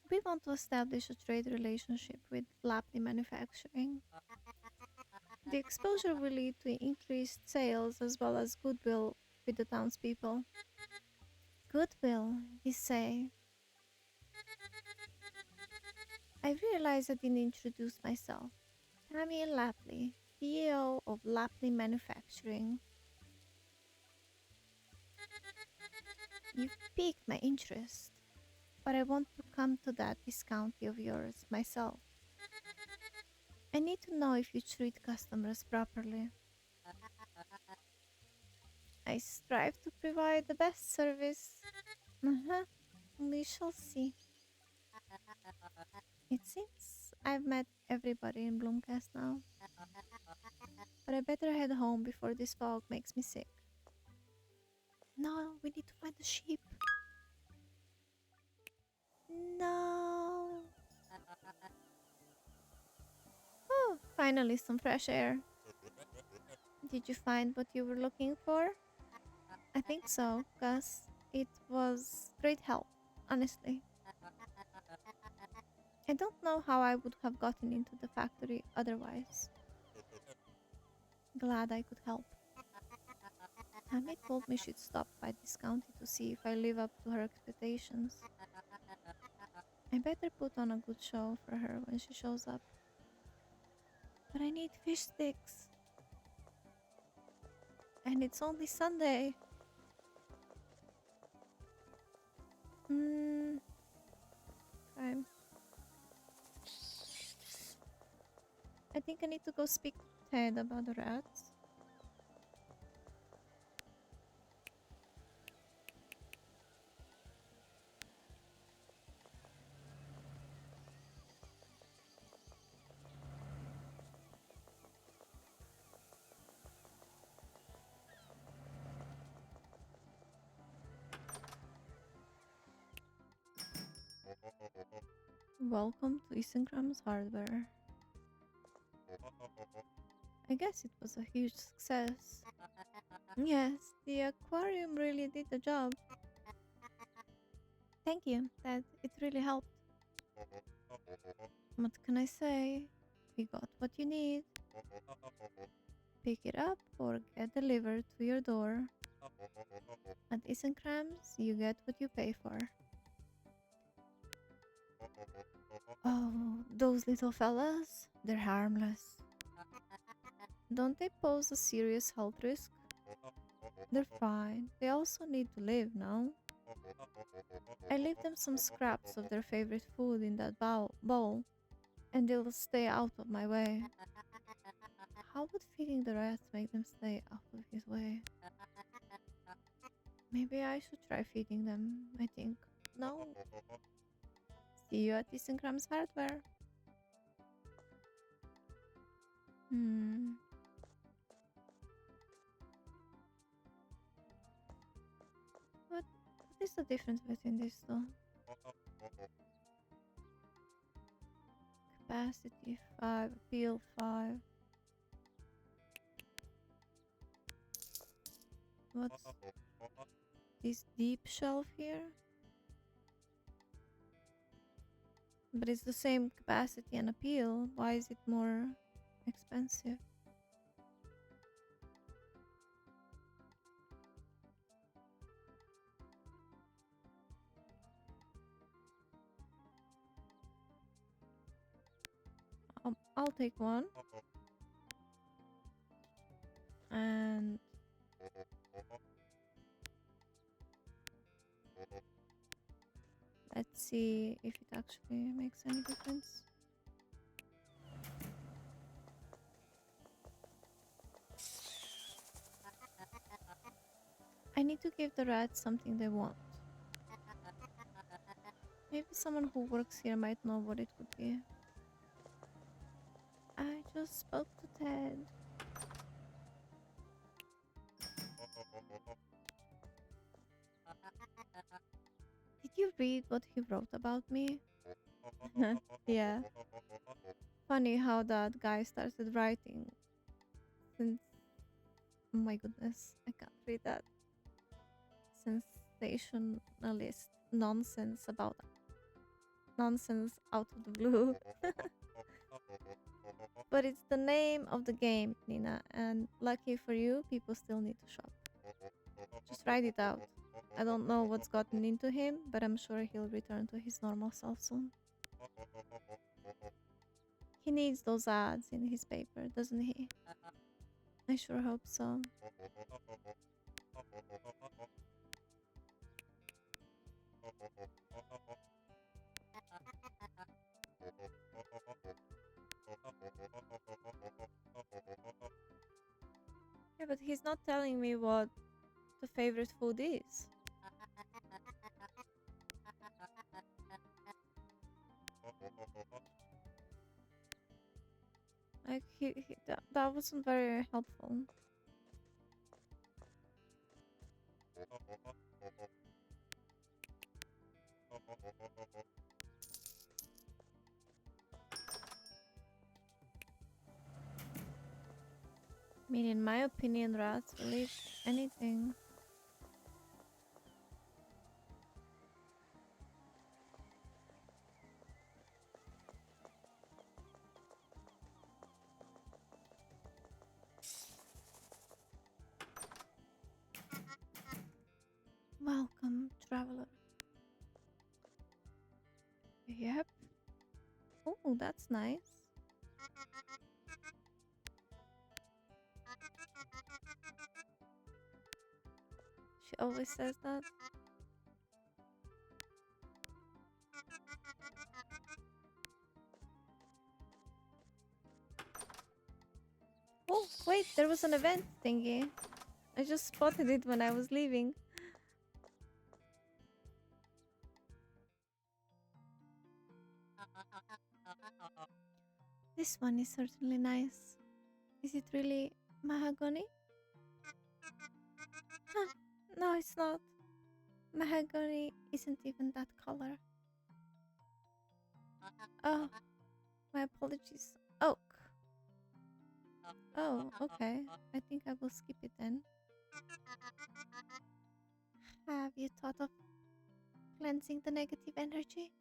We want to establish a trade relationship with Lapley Manufacturing. The exposure will lead to increased sales as well as goodwill with the townspeople. Goodwill, you say? I realize I didn't introduce myself. Tammy Lapley, CEO of Lapley Manufacturing. You've piqued my interest, but I want to come to that discounty of yours myself. I need to know if you treat customers properly. I strive to provide the best service. Uh-huh. We shall see. It seems I've met everybody in Bloomcast now. But I better head home before this fog makes me sick. No, we need to find the sheep. No. Oh, Finally, some fresh air. Did you find what you were looking for? I think so, cause it was great help, honestly. I don't know how I would have gotten into the factory otherwise. Glad I could help. Tammy told me she'd stop by this county to see if I live up to her expectations. I better put on a good show for her when she shows up. But I need fish sticks. And it's only Sunday. Hmm. Okay. I think I need to go speak to Ted about the rats. Welcome to Isengram's Hardware. I guess it was a huge success. Yes, the aquarium really did the job. Thank you, Ted. It really helped. What can I say? We got what you need. Pick it up or get delivered to your door. At Isengram's, you get what you pay for. Oh, those little fellas? They're harmless. Don't they pose a serious health risk? They're fine. They also need to live, no? I leave them some scraps of their favorite food in that bowl, and they'll stay out of my way. How would feeding the rats make them stay out of his way? Maybe I should try feeding them, I think. No. See you at Grams Hardware. Hmm. What is the difference between these two? Capacity 5, appeal 5. What's this deep shelf here? But it's the same capacity and appeal. Why is it more expensive? I'll take one. And let's see if it actually makes any difference. I need to give the rats something they want. Maybe someone who works here might know what it could be. I just spoke to Ted. Did you read what he wrote about me? Yeah. Funny how that guy started writing since. Oh my goodness, I can't read that. Sensationalist nonsense about nonsense out of the blue. But it's the name of the game, Nina, and lucky for you, people still need to shop. Just write it out. I don't know what's gotten into him, but I'm sure he'll return to his normal self soon. He needs those ads in his paper, doesn't he? I sure hope so. Yeah, but he's not telling me what the favorite food is. Like that wasn't very helpful. I mean, in my opinion, rats will eat anything. Welcome, traveler. Yep. Oh, that's nice. She always says that. Oh, wait, there was an event thingy. I just spotted it when I was leaving. This one is certainly nice. Is it really mahogany? Huh, no, it's not. Mahogany isn't even that color. Oh, my apologies. Oak. Oh, okay. I think I will skip it then. Have you thought of cleansing the negative energy?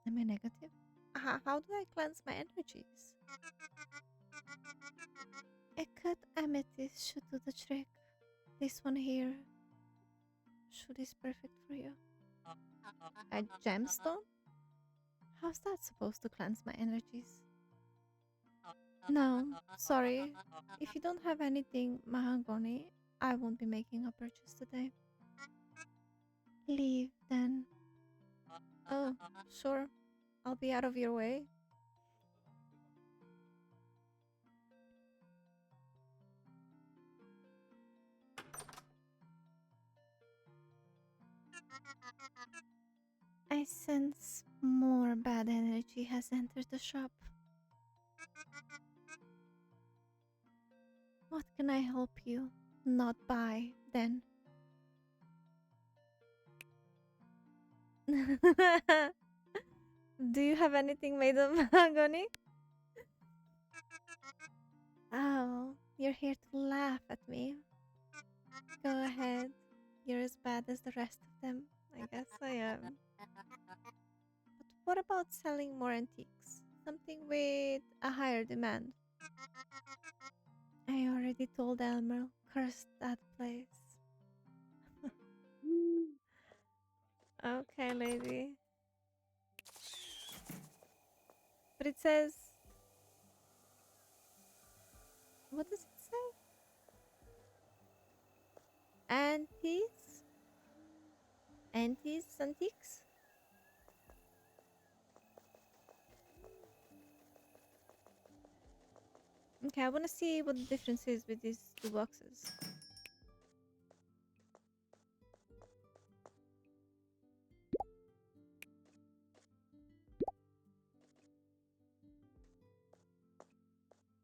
Am I negative? How do I cleanse my energies? A cut amethyst should do the trick. This one here should is perfect for you. A gemstone? How's that supposed to cleanse my energies? No, sorry. If you don't have anything mahogany, I won't be making a purchase today. Leave then. Oh, sure. I'll be out of your way. I sense more bad energy has entered the shop. What can I help you not buy then? Do you have anything made of mahogany? Oh, you're here to laugh at me. Go ahead. You're as bad as the rest of them. I guess I am. But what about selling more antiques? Something with a higher demand. I already told Elmer, curse that place. Okay, lady. But it says. What does it say? Antiques? Antiques? Antiques? Okay, I want to see what the difference is with these two boxes.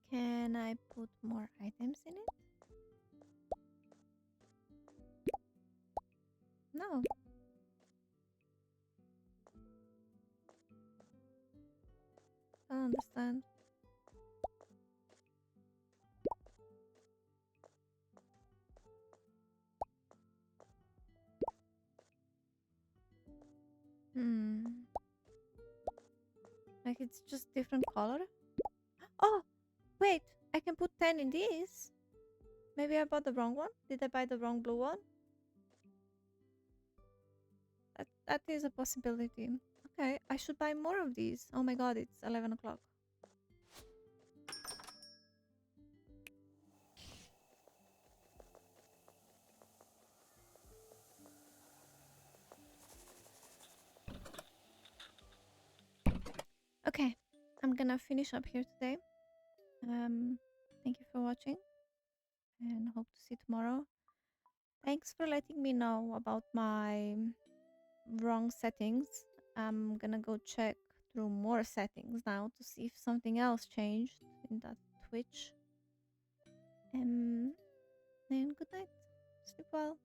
Can I put more items in it? No. I don't understand. Hmm. Like it's just different color? Oh! Wait! I can put 10 in these? Maybe I bought the wrong one? Did I buy the wrong blue one? That is a possibility. Okay, I should buy more of these. Oh my god, it's 11 o'clock. Okay, I'm gonna finish up here today. Thank you for watching and hope to see you tomorrow. Thanks for letting me know about my wrong settings. I'm gonna go check through more settings now to see if something else changed in that Twitch. And good night. Sleep well.